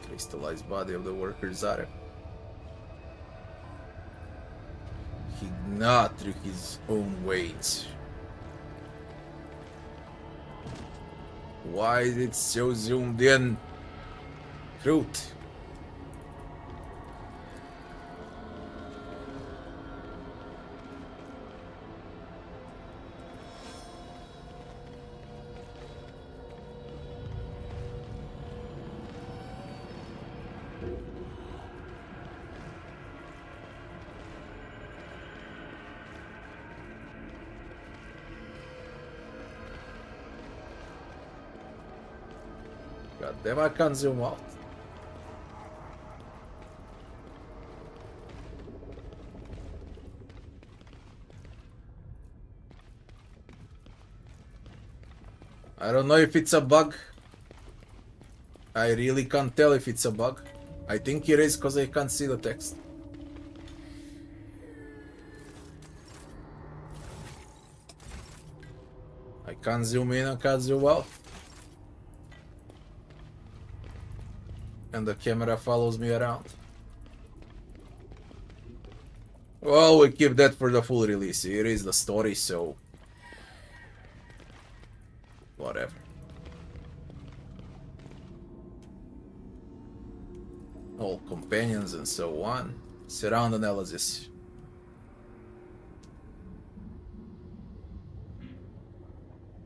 Crystallized body of the worker Zarev. He gnawed through his own weight. Why is it so zoomed in? Fruit. God damn, I can't zoom out. I don't know if it's a bug. I really can't tell if it's a bug. I think it is because I can't see the text. I can't zoom in, I can't zoom out. And the camera follows me around. Well, we keep that for the full release. It is the story, so whatever. All companions and so on. Surround analysis.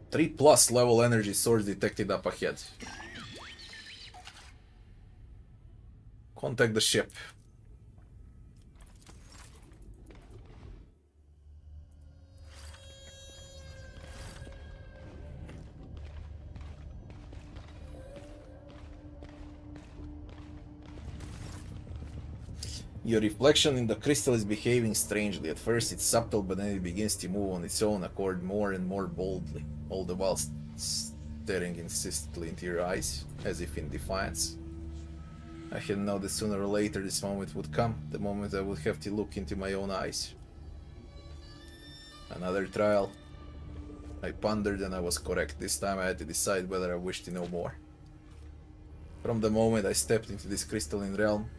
+3 level energy source detected up ahead. Contact the ship. Your reflection in the crystal is behaving strangely. At first it's subtle, but then it begins to move on its own accord more and more boldly, all the while staring insistently into your eyes, as if in defiance. I had known that sooner or later this moment would come, the moment I would have to look into my own eyes. Another trial. I pondered and I was correct. This time I had to decide whether I wished to know more. From the moment I stepped into this crystalline realm,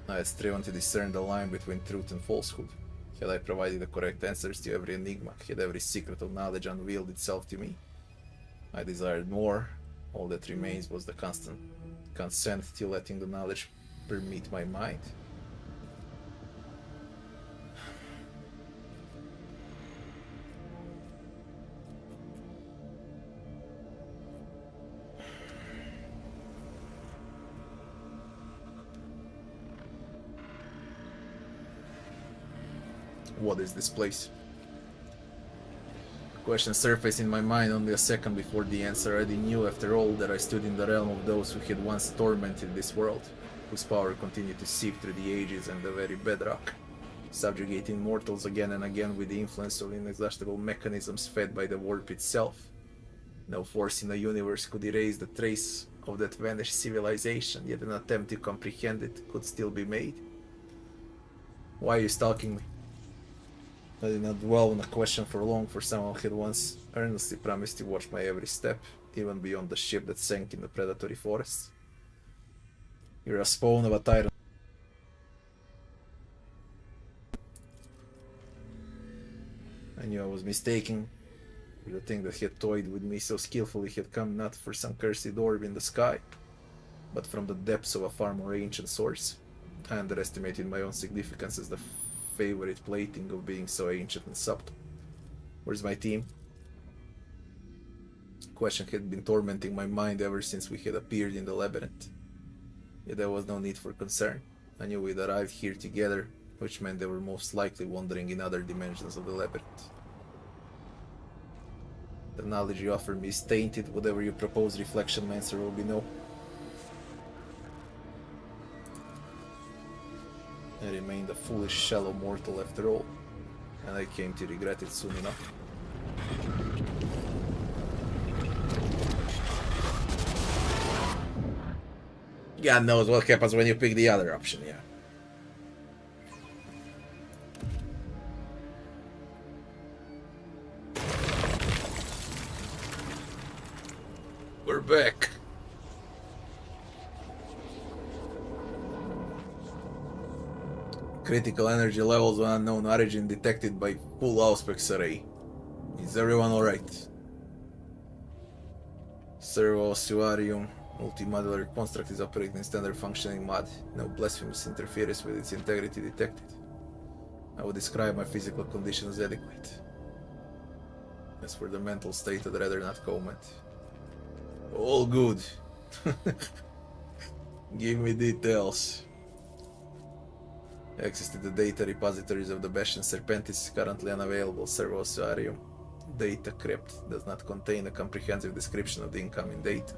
I had striven to discern the line between truth and falsehood. Had I provided the correct answers to every enigma, had every secret of knowledge unveiled itself to me. I desired more. All that remains was the constant consent to letting the knowledge permeate my mind. What is this place? Question surfaced in my mind only a second before the answer. I already knew, after all, that I stood in the realm of those who had once tormented this world, whose power continued to seep through the ages and the very bedrock, subjugating mortals again and again with the influence of inexhaustible mechanisms fed by the warp itself. No force in the universe could erase the trace of that vanished civilization, yet an attempt to comprehend it could still be made. Why are you stalking me? I did not dwell on a question for long, for someone had once earnestly promised to watch my every step, even beyond the ship that sank in the predatory forests. You're a spawn of a tyrant. I knew I was mistaken. The thing that had toyed with me so skillfully had come not for some cursed orb in the sky, but from the depths of a far more ancient source. I underestimated my own significance as the favorite plaything of being so ancient and subtle. Where's my team? The question had been tormenting my mind ever since we had appeared in the labyrinth. Yet there was no need for concern. I knew we'd arrived here together, which meant they were most likely wandering in other dimensions of the labyrinth. The knowledge you offer me is tainted. Whatever you propose, Reflection Mancer will be no. I remained a foolish, shallow mortal after all, and I came to regret it soon enough. God knows what happens when you pick the other option, yeah. We're back. Critical energy levels of unknown origin detected by full aspects array. Is everyone alright? Servo Ossuarium multimodular construct is operating in standard functioning mod. No blasphemous interference with its integrity detected. I would describe my physical condition as adequate. As for the mental state, I'd rather not comment. All good. Give me details. Access to the data repositories of the Bastion Serpentis is currently unavailable. Servo Ossuarium data crypt does not contain a comprehensive description of the incoming data.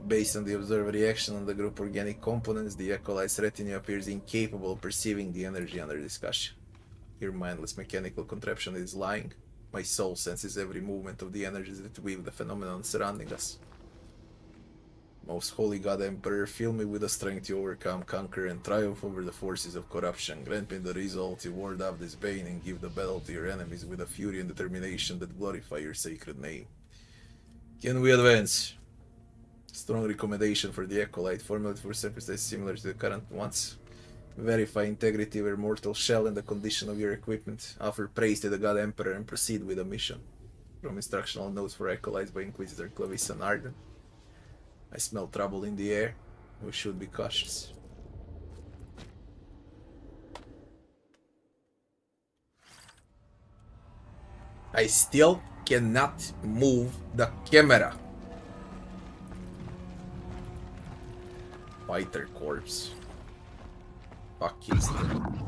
Based on the observer reaction on the group organic components, the Acolyte's retinue appears incapable of perceiving the energy under discussion. Your mindless mechanical contraption is lying. My soul senses every movement of the energies that weave the phenomenon surrounding us. Most Holy God Emperor, fill me with the strength to overcome, conquer, and triumph over the forces of corruption. Grant me the resolve to ward off this bane and give the battle to your enemies with a fury and determination that glorify your sacred name. Can we advance? Strong recommendation for the Acolyte, formulated for circumstances similar to the current ones. Verify integrity of your mortal shell and the condition of your equipment. Offer praise to the God Emperor and proceed with the mission. From instructional notes for Acolytes by Inquisitor Clarissa Arden. I smell trouble in the air. We should be cautious. I still cannot move the camera. Fighter corpse. Fuck is that?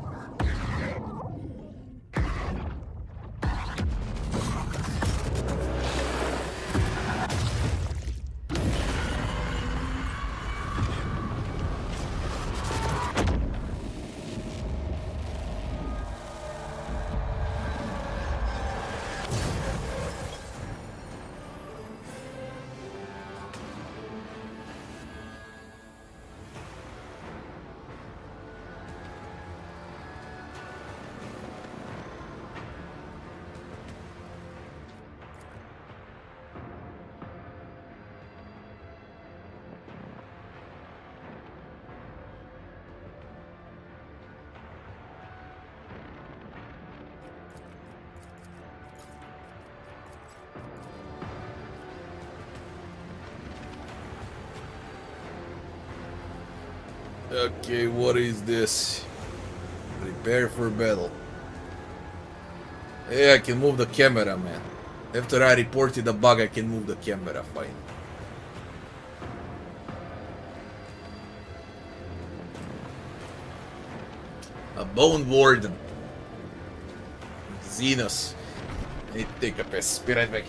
Okay, what is this? Prepare for battle. Yeah, I can move the camera, man. After I reported the bug, I can move the camera, fine. A Bone Warden. Xenos. I need to take a piss. Be right back.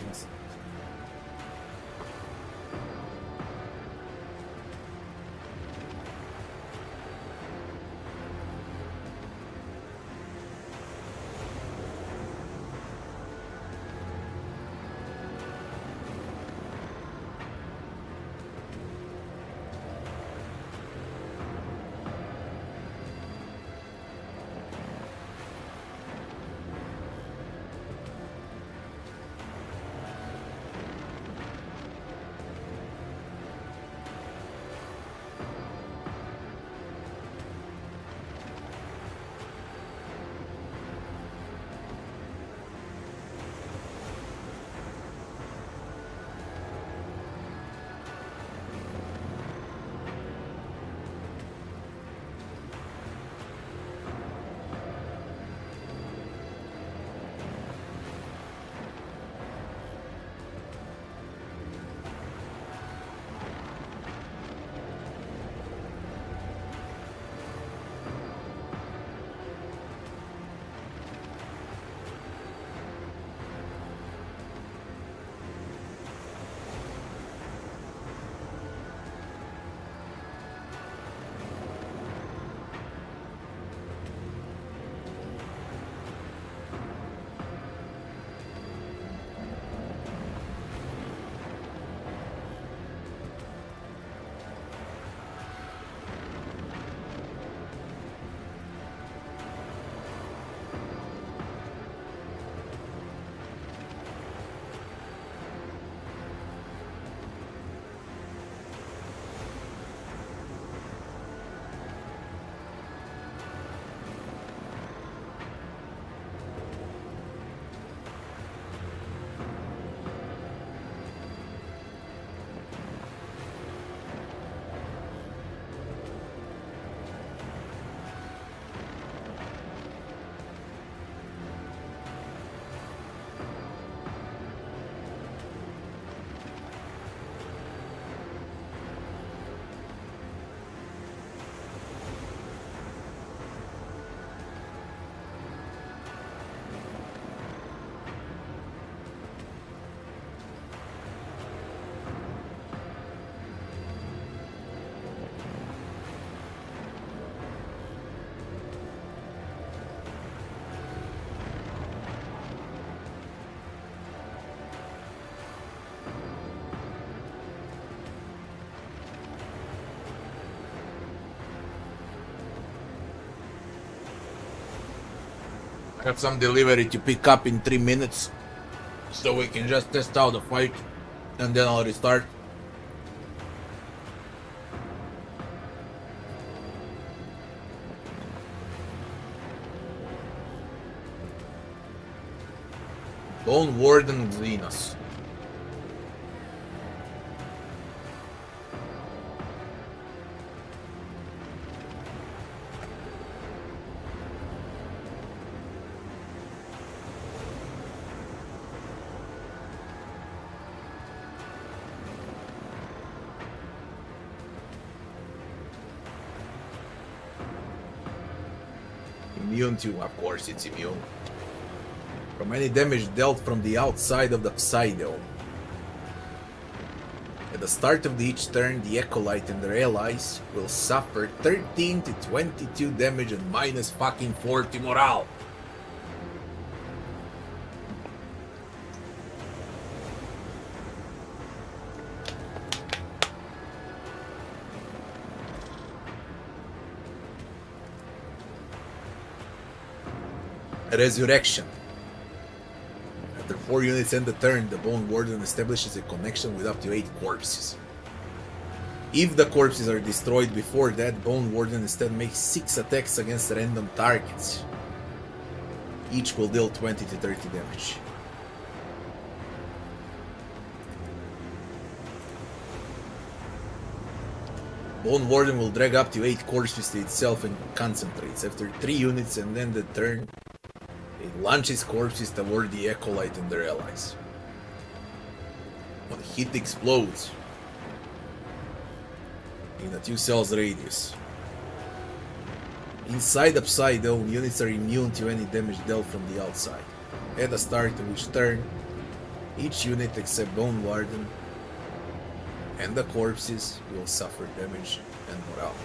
I have some delivery to pick up in 3 minutes, so we can just test out the fight, and then I'll restart. Bone Warden Xenos. Immune to, of course it's immune. From any damage dealt from the outside of the Psydome. At the start of each turn, the Acolyte and their allies will suffer 13 to 22 damage and minus fucking 40 morale. Resurrection. After 4 units end the turn, the Bone Warden establishes a connection with up to 8 corpses. If the corpses are destroyed before that, Bone Warden instead makes 6 attacks against random targets. Each will deal 20 to 30 damage. Bone Warden will drag up to 8 corpses to itself and concentrates. After 3 units and end the turn, it launches corpses toward the Acolyte and their allies. When hit explodes in a 2 cells radius. Inside Upside Down, units are immune to any damage dealt from the outside. At the start of each turn, each unit except Bone Warden and the corpses will suffer damage and morale.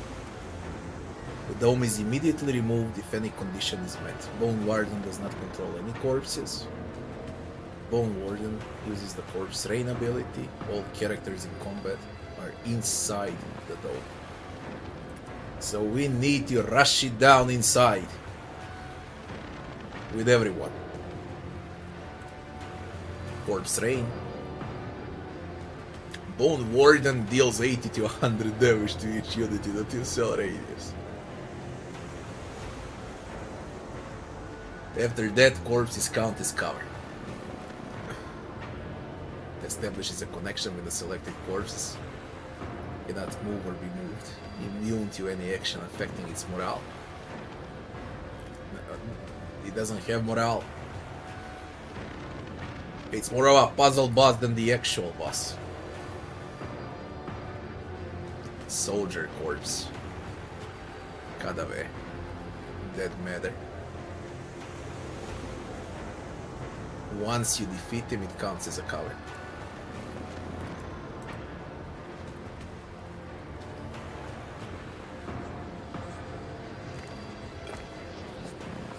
The dome is immediately removed if any condition is met. Bone Warden does not control any corpses. Bone Warden uses the Corpse Rain ability. All characters in combat are inside the dome. So we need to rush it down inside with everyone. Corpse Rain. Bone Warden deals 80 to 100 damage to each unit in a 2 cell radius. After that, corpses count as cover. Establishes a connection with the selected corpses. Cannot move or be moved. Immune to any action affecting its morale. It doesn't have morale. It's more of a puzzle boss than the actual boss. Soldier corpse. Cadave. Dead matter. Once you defeat him, it counts as a cover.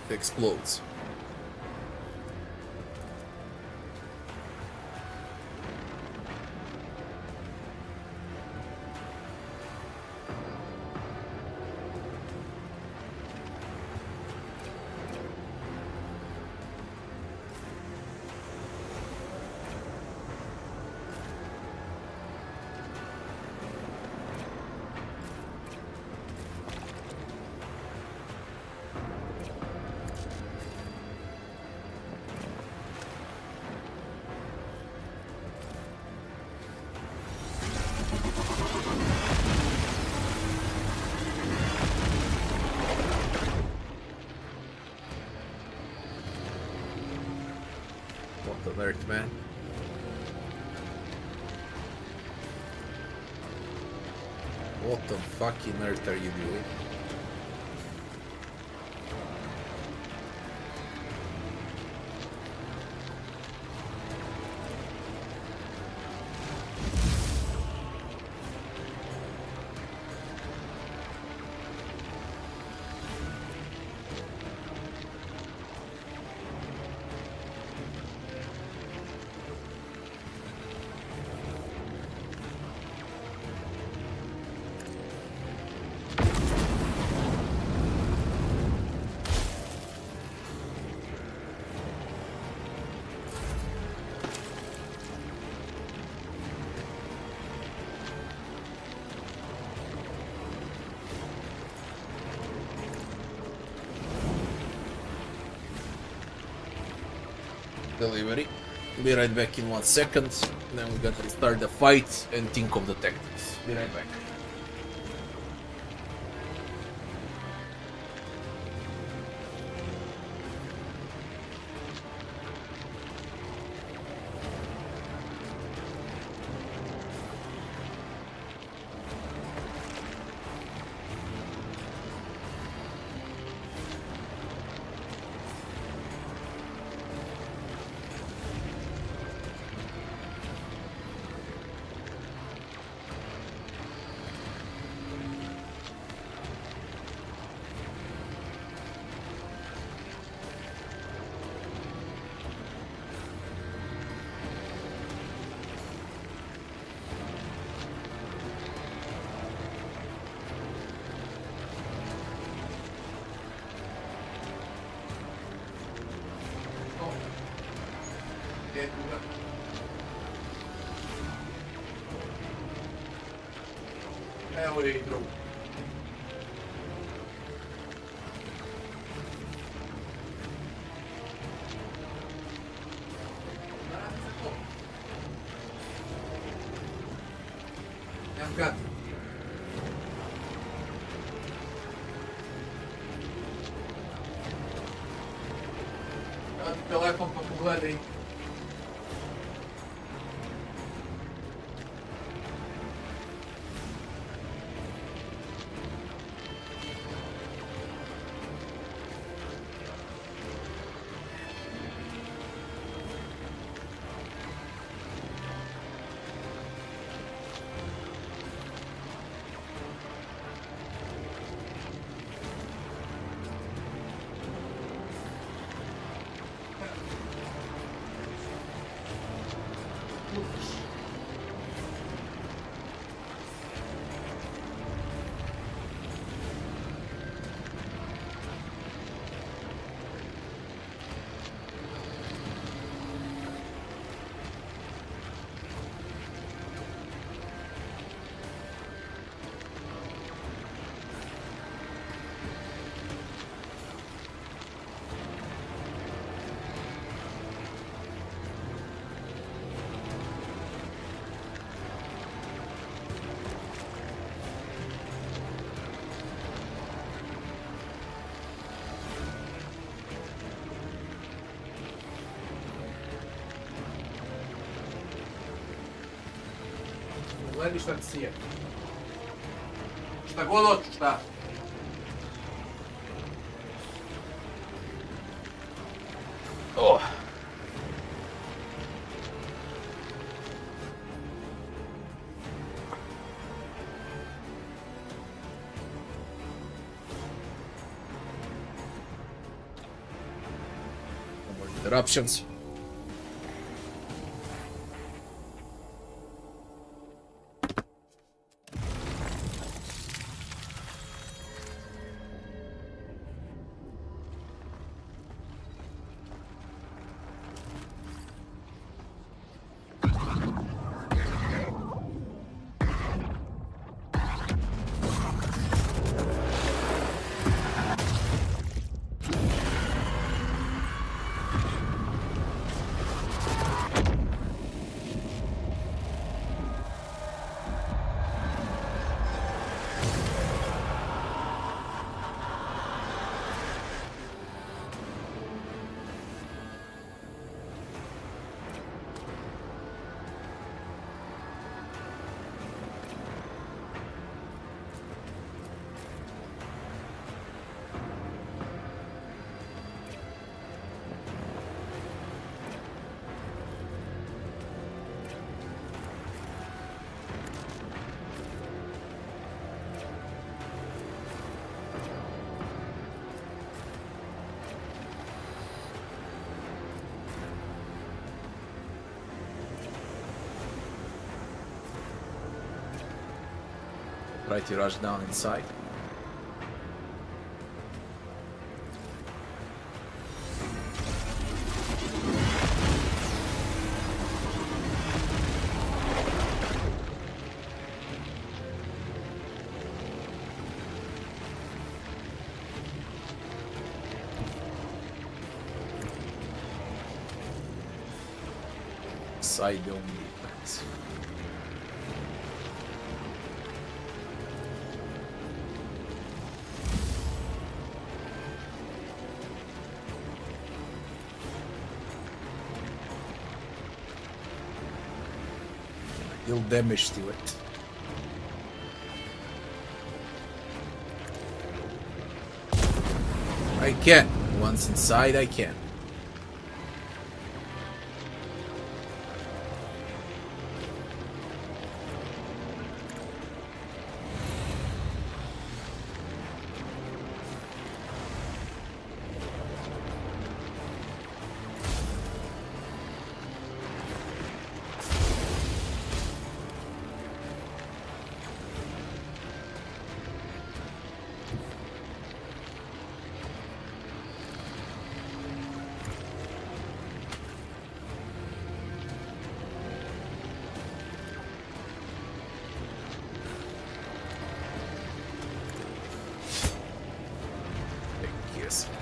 It explodes. Alert, man. What the fucking earth are you doing? delivery. Be right back in 1 second. Then we're gonna restart the fight and think of the tactics. Be right back. Evo je i drugo. Nemam kad. Evo ti telefon pa pogledaj. Gledaj šta ti sije. Šta god hoću, šta? Oh. No more interruptions. Try to rush down inside. Side only defense. Deal damage to it. I can. Once inside, I can.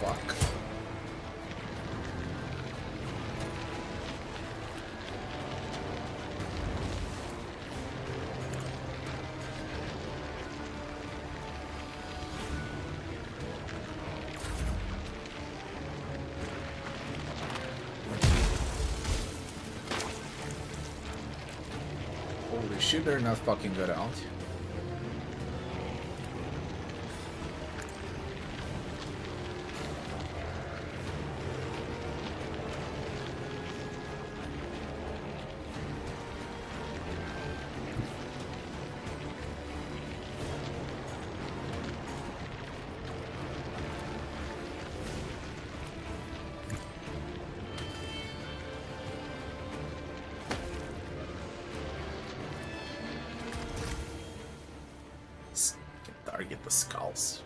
Fuck. Holy shit, they're not fucking good out. Target the skulls.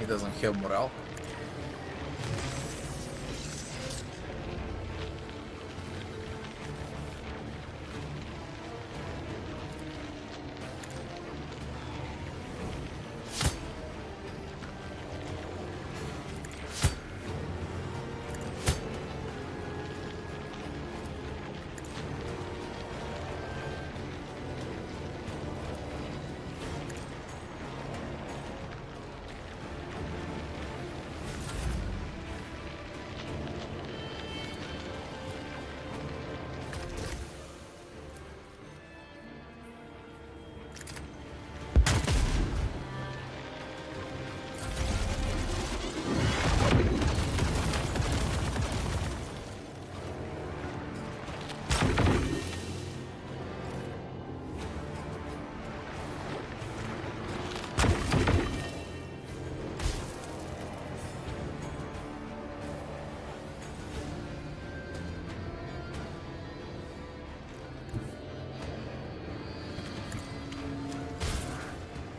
He doesn't have morale.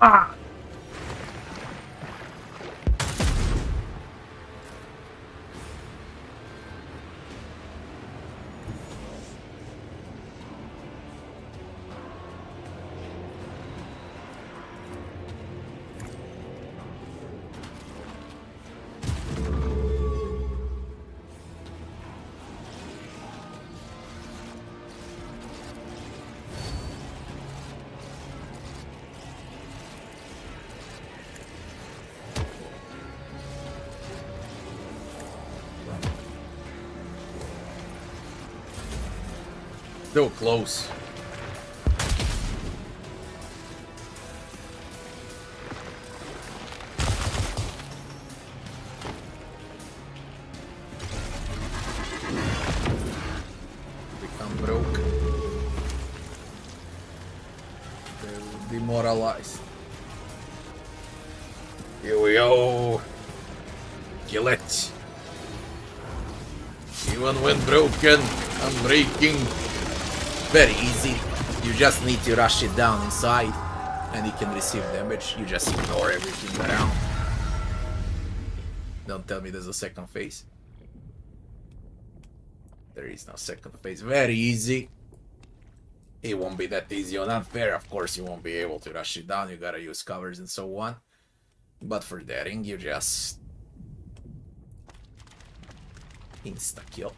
Ah! Still close. demoralized. Here we go. Kill it. Even when broken, unbreaking. Very easy. You just need to rush it down inside and it can receive damage. You just ignore everything around. Don't tell me there's a second phase. There is no second phase. Very easy. It won't be that easy on unfair. Of course, you won't be able to rush it down. You gotta use covers and so on. But for daring, you just insta-kill.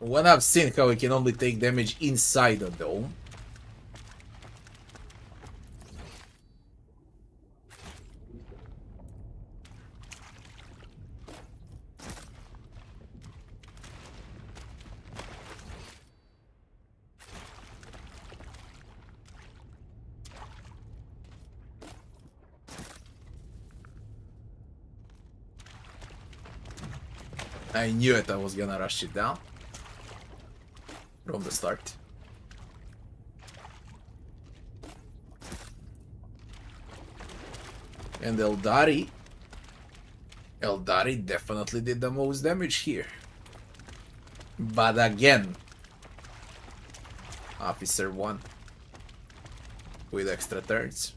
When I've seen how it can only take damage inside a dome, I knew it, I was gonna rush it down from the start. And Eldari definitely did the most damage here. But again, Officer 1 with extra turns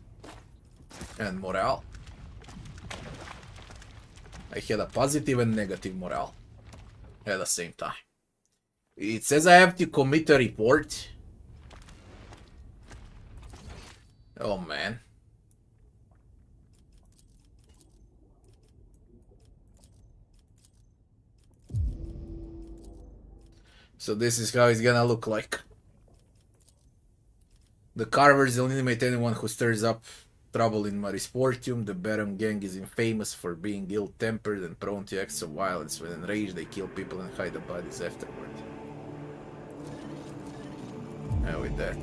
and morale. I had a positive and negative morale at the same time. It says I have to commit a report. Oh man. So this is how it's gonna look like. The carvers eliminate anyone who stirs up trouble in Marisportium. The Baron gang is infamous for being ill-tempered and prone to acts of violence. When enraged, they kill people and hide the bodies afterward. And with that,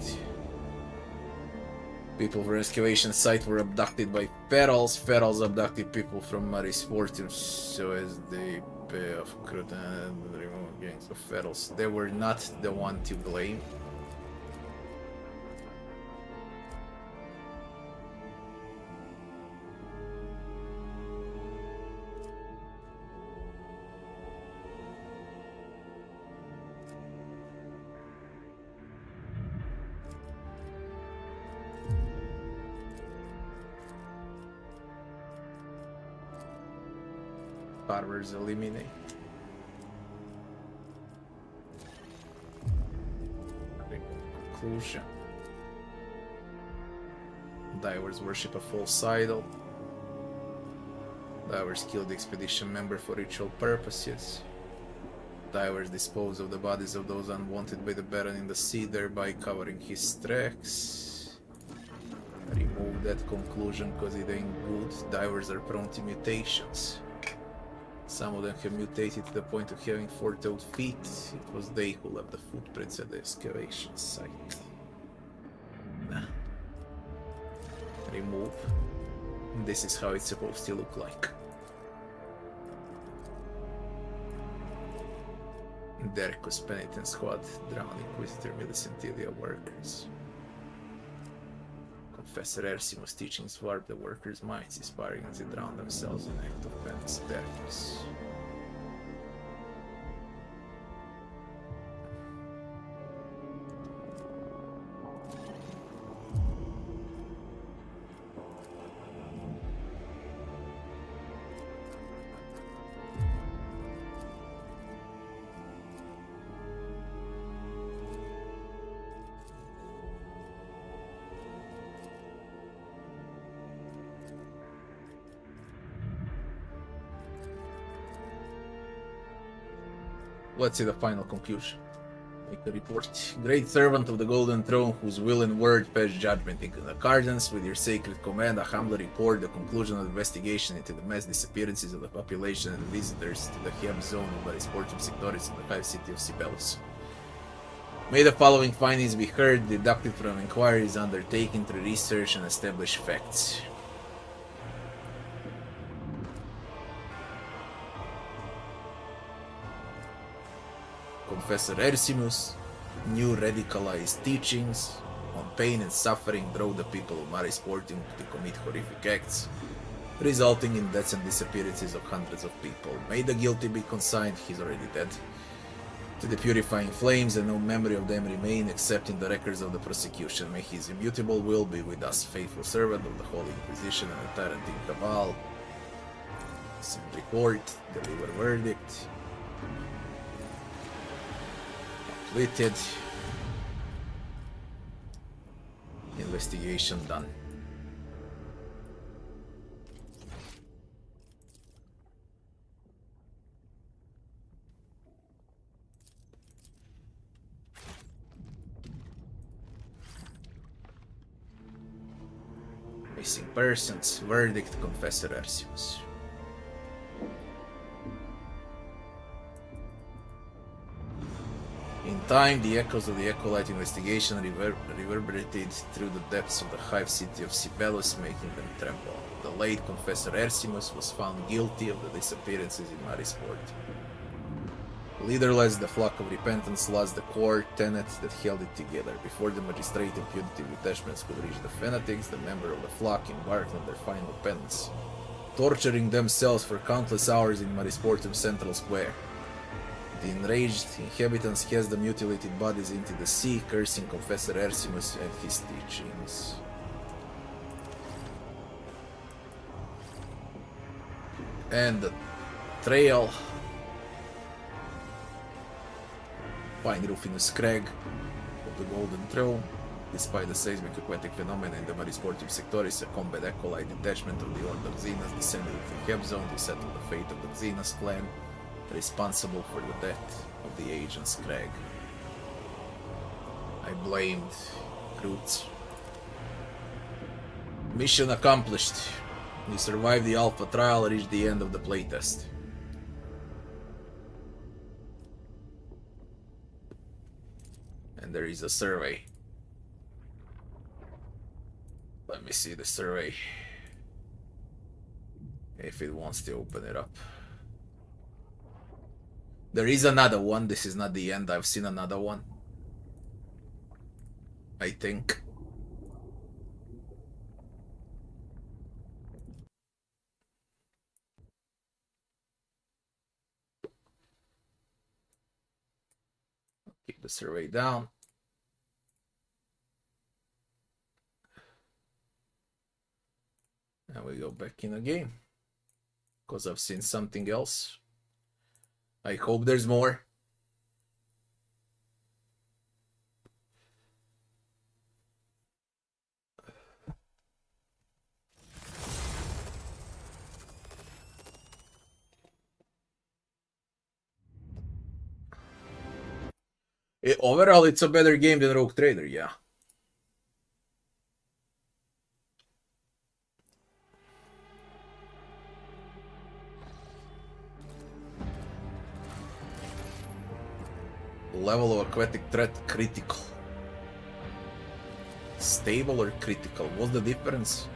people from excavation site were abducted by ferals. Ferals abducted people from Marisportium so as they pay off Croton and remove gangs of ferals. They were not the one to blame. Carvers eliminate. Conclusion. Divers worship a false idol. Divers kill the expedition member for ritual purposes. Divers dispose of the bodies of those unwanted by the Baron in the sea, thereby covering his tracks. Remove that conclusion because it ain't good. Divers are prone to mutations. Some of them have mutated to the point of having four-toed feet. It was they who left the footprints at the excavation site. Nah. Remove. This is how it's supposed to look like. Derkus Penitent Squad, Drowned Inquisitor, Millicentilia workers. Professor Ersimus teachings warp the workers' minds, inspiring them to drown themselves in act of penance. Derkus. Let's see the final conclusion. Make a report. Great servant of the Golden Throne, whose will and word pass judgment in accordance with your sacred command, I humbly report the conclusion of the investigation into the mass disappearances of the population and visitors to the Hem zone of the Marisportium sectores in the hive city of Sibelius. May the following findings be heard, deducted from inquiries undertaken to research and establish facts. Professor Ersimus New radicalized teachings on pain and suffering drove the people of Mari Sporting to commit horrific acts, resulting in deaths and disappearances of hundreds of people. May the guilty be consigned, he's already dead, to the purifying flames, and no memory of them remain except in the records of the prosecution. May his immutable will be with us, faithful servant of the Holy Inquisition and the tyrant in Cabal. Simply court, deliver verdict. Completed. Investigation done. Missing persons, verdict, Confessor Ersimus. In time, the echoes of the Ecolite investigation reverberated through the depths of the hive city of Sibelius, making them tremble. The late Confessor Ersimus was found guilty of the disappearances in Marisport. Leaderless, the flock of repentance lost the core tenet that held it together. Before the magistrate and putative detachments could reach the fanatics, the members of the flock embarked on their final penance, torturing themselves for countless hours in Marisportum Central Square. The enraged inhabitants cast the mutilated bodies into the sea, cursing Confessor Ersimus and his teachings. And the trail. Find Rufinus Crag of the Golden Throne. Despite the seismic aquatic phenomena in the Marisportum Sectoris, a combat acolyte detachment of the Order of Xenas descended into the Heb Zone to settle the fate of the Xenas clan, responsible for the death of the agent Scrag. I blamed Groot. Mission accomplished. You survived the Alpha trial, reached the end of the playtest. And there is a survey. Let me see the survey. If it wants to open it up. There is another one. This is not the end. I've seen another one. I think. Keep the survey down. And we go back in the game. Because I've seen something else. I hope there's more. Overall, it's a better game than Rogue Trader, yeah. Level of aquatic threat critical. Stable or critical? What's the difference?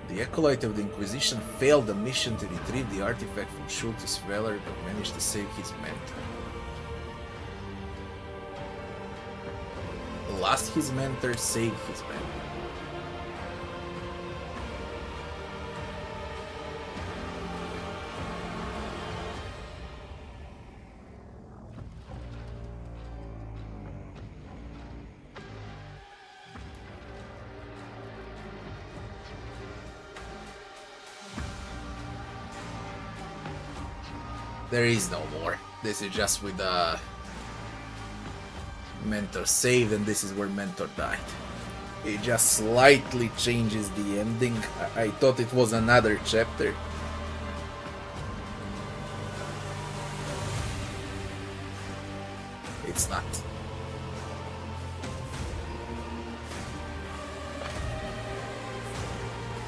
The Acolyte of the Inquisition failed the mission to retrieve the artifact from Schultz's Valor, but managed to save his mentor. Lost his mentor, saved his mentor. There is no more. This is just with the mentor saved, and this is where mentor died. It just slightly changes the ending. I thought it was another chapter. It's not.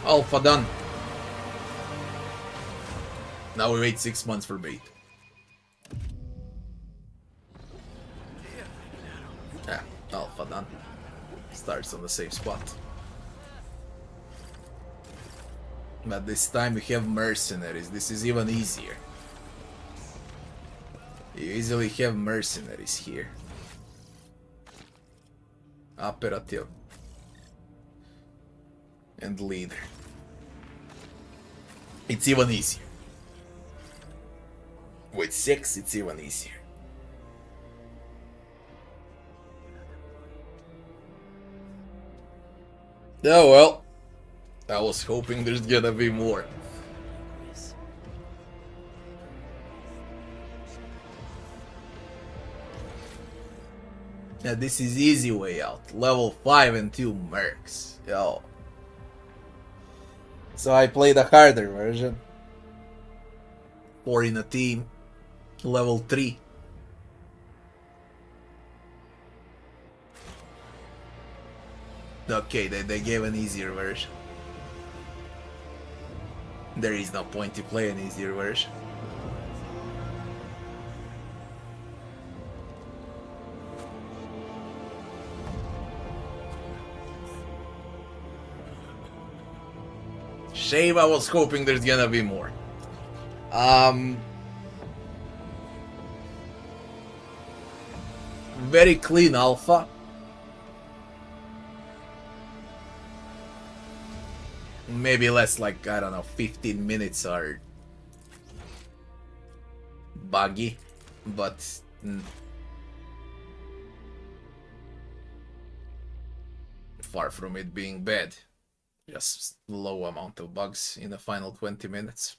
Alpha done. Now we wait 6 months for bait. Yeah, Alpha done. Starts on the same spot. But this time we have mercenaries. This is even easier. You easily have mercenaries here. Operative. And leader. It's even easier. With 6, it's even easier. Oh well. I was hoping there's gonna be more. Yeah, this is easy way out. Level 5 and 2 mercs. Yo. So I played the harder version. 4 in a team. Level 3. Okay, they gave an easier version. There is no point to play an easier version. Shame, I was hoping there's gonna be more. Very clean alpha. Maybe less, like, I don't know, 15 minutes are buggy, but far from it being bad. Just low amount of bugs in the final 20 minutes.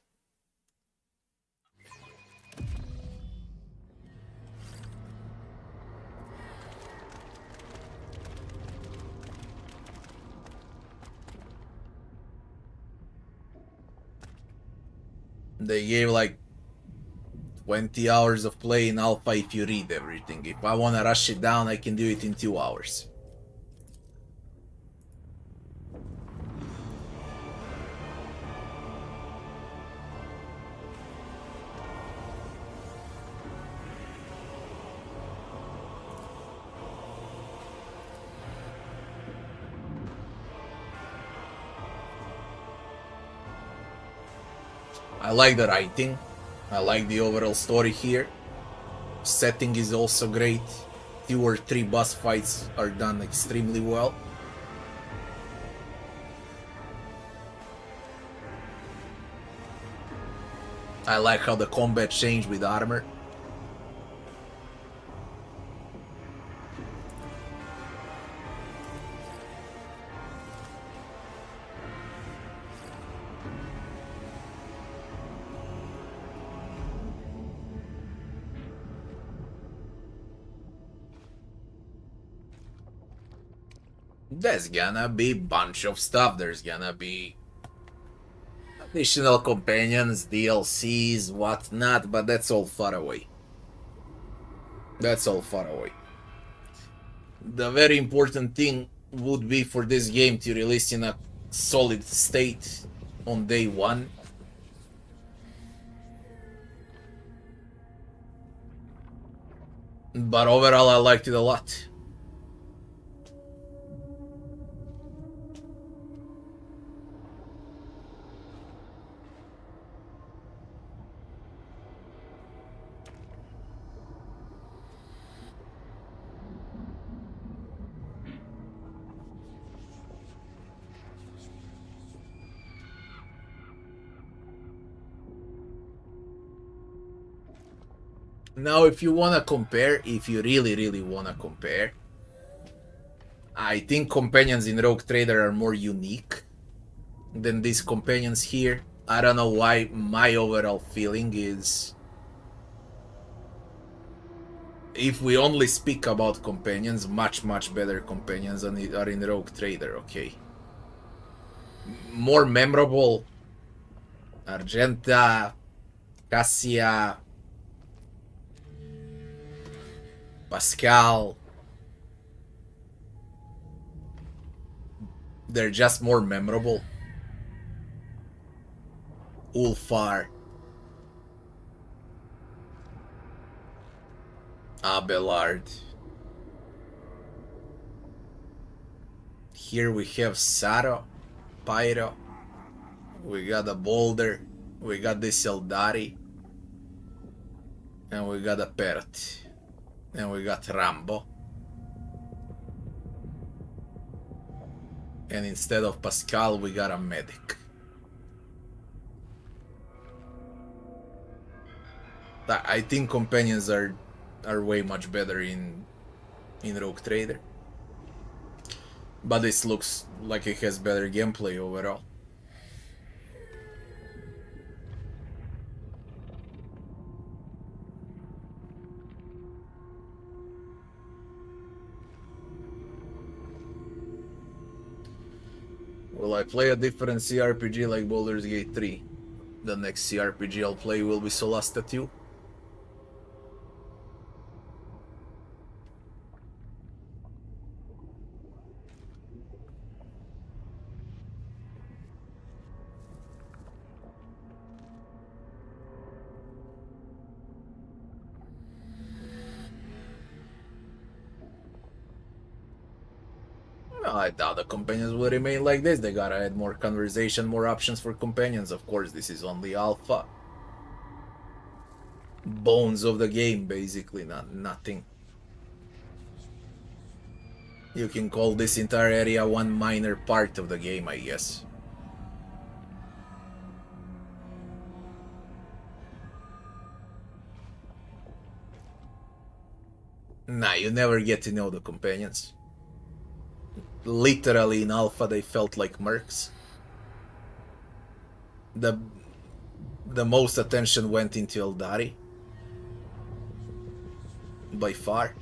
They gave like 20 hours of play in alpha if you read everything. If I wanna rush it down, I can do it in 2 hours. I like the writing. I like the overall story here. Setting is also great. 2 or 3 boss fights are done extremely well. I like how the combat changed with armor. There's gonna be bunch of stuff. There's gonna be additional companions, DLCs, whatnot, but that's all far away. That's all far away. The very important thing would be for this game to release in a solid state on day 1. But overall, I liked it a lot. Now, if you wanna compare, if you really wanna compare, I think companions in Rogue Trader are more unique than these companions here. I don't know why. My overall feeling is, if we only speak about companions, much better companions are in Rogue Trader, okay. More memorable, Argenta, Cassia, Pascal. They're just more memorable. Ulfar, Abelard. Here we have Saro, Pyro. We got a Boulder. We got this Eldari. And we got a parrot. And we got Rambo. And instead of Pascal, we got a medic. I think companions are way much better in Rogue Trader. But this looks like it has better gameplay overall. Will I play a different CRPG like Baldur's Gate 3? The next CRPG I'll play will be Solasta 2. I doubt the companions will remain like this. They gotta add more conversation, more options for companions. Of course, this is only alpha. Bones of the game, basically, nothing. You can call this entire area one minor part of the game, I guess. Nah, you never get to know the companions. Literally in alpha they felt like mercs. The most attention went into Eldari. By far.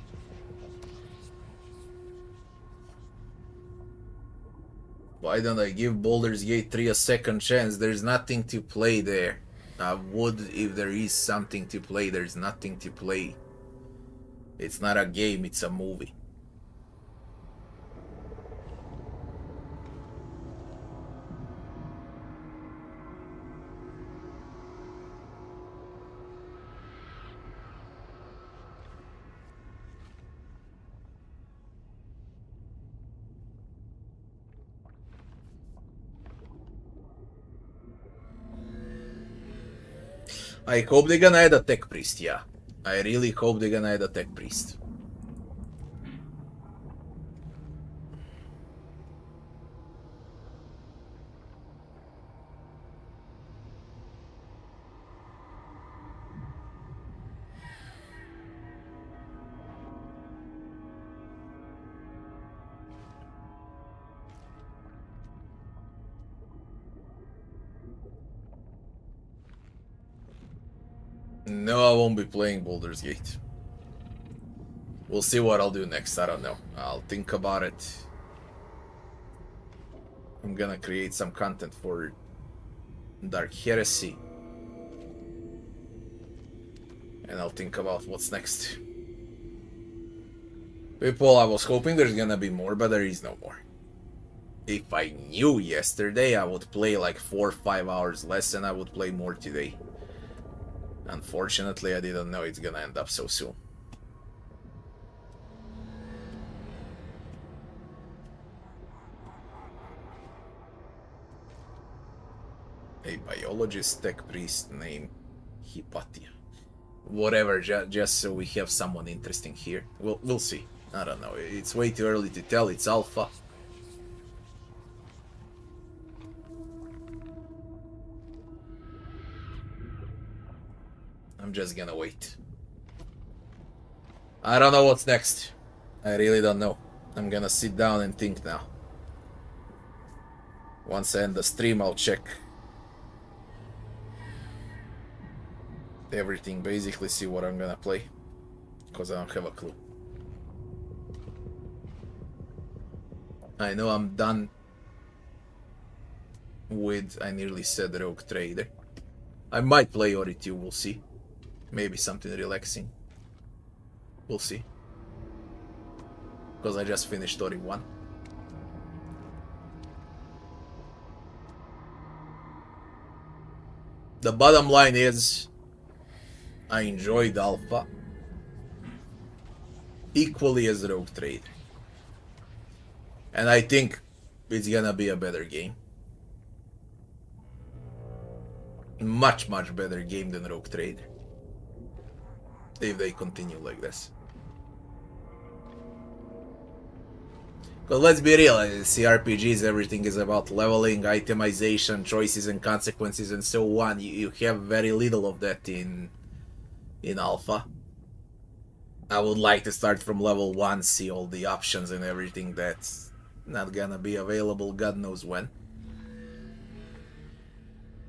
Why don't I give Baldur's Gate 3 a second chance? There's nothing to play there. I would if there is something to play. There's nothing to play. It's not a game, it's a movie. I hope they're gonna add a tech priest, yeah. I really hope they're gonna add a tech priest. No, I won't be playing Baldur's Gate. We'll see what I'll do next, I don't know. I'll think about it. I'm gonna create some content for Dark Heresy. And I'll think about what's next. People, I was hoping there's gonna be more, but there is no more. If I knew yesterday, I would play like 4 or 5 hours less and I would play more today. Unfortunately, I didn't know it's gonna end up so soon. A biologist tech priest named Hypatia. Whatever, just so we have someone interesting here. We'll see. I don't know. It's way too early to tell. It's alpha. I'm just gonna wait. I don't know what's next. I really don't know. I'm gonna sit down and think now. Once I end the stream, I'll check everything, basically see what I'm gonna play. Because I don't have a clue. I know I'm done with, I nearly said Rogue Trader. I might play Ori 2, we'll see. Maybe something relaxing. We'll see. Because I just finished Ori 1. The bottom line is, I enjoyed Alpha equally as Rogue Trader. And I think it's gonna be a better game. Much better game than Rogue Trader. if they continue like this. Because let's be real, CRPGs, everything is about leveling, itemization, choices and consequences, and so on. You have very little of that in Alpha. I would like to start from level 1, see all the options and everything that's not gonna be available God knows when.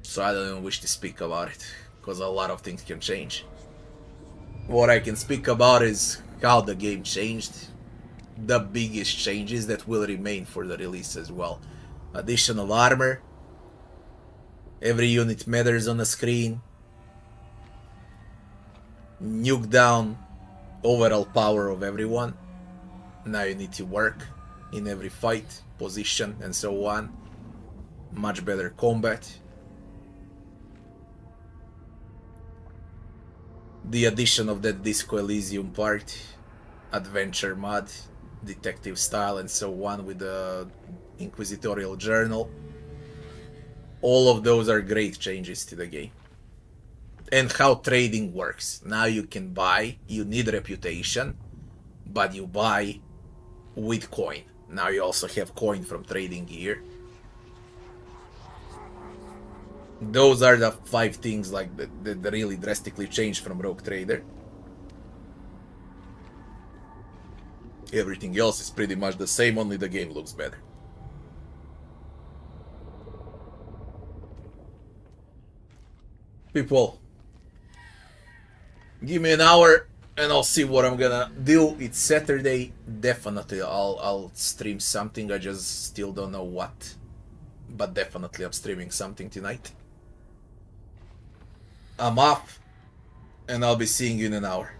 So I don't even wish to speak about it, because a lot of things can change. What I can speak about is how the game changed. The biggest changes that will remain for the release as well. Additional armor. Every unit matters on the screen. Nuke down overall power of everyone. Now you need to work in every fight, position, and so on. Much better combat. The addition of that Disco Elysium part, adventure mod, detective style, and so on with the Inquisitorial Journal. All of those are great changes to the game. And how trading works. Now you can buy, you need reputation, but you buy with coin. Now you also have coin from trading gear. Those are the 5 things like that really drastically changed from Rogue Trader. Everything else is pretty much the same, only the game looks better. People, give me an hour and I'll see what I'm gonna do. It's Saturday. Definitely I'll stream something. I just still don't know what. But definitely I'm streaming something tonight. I'm off and I'll be seeing you in an hour.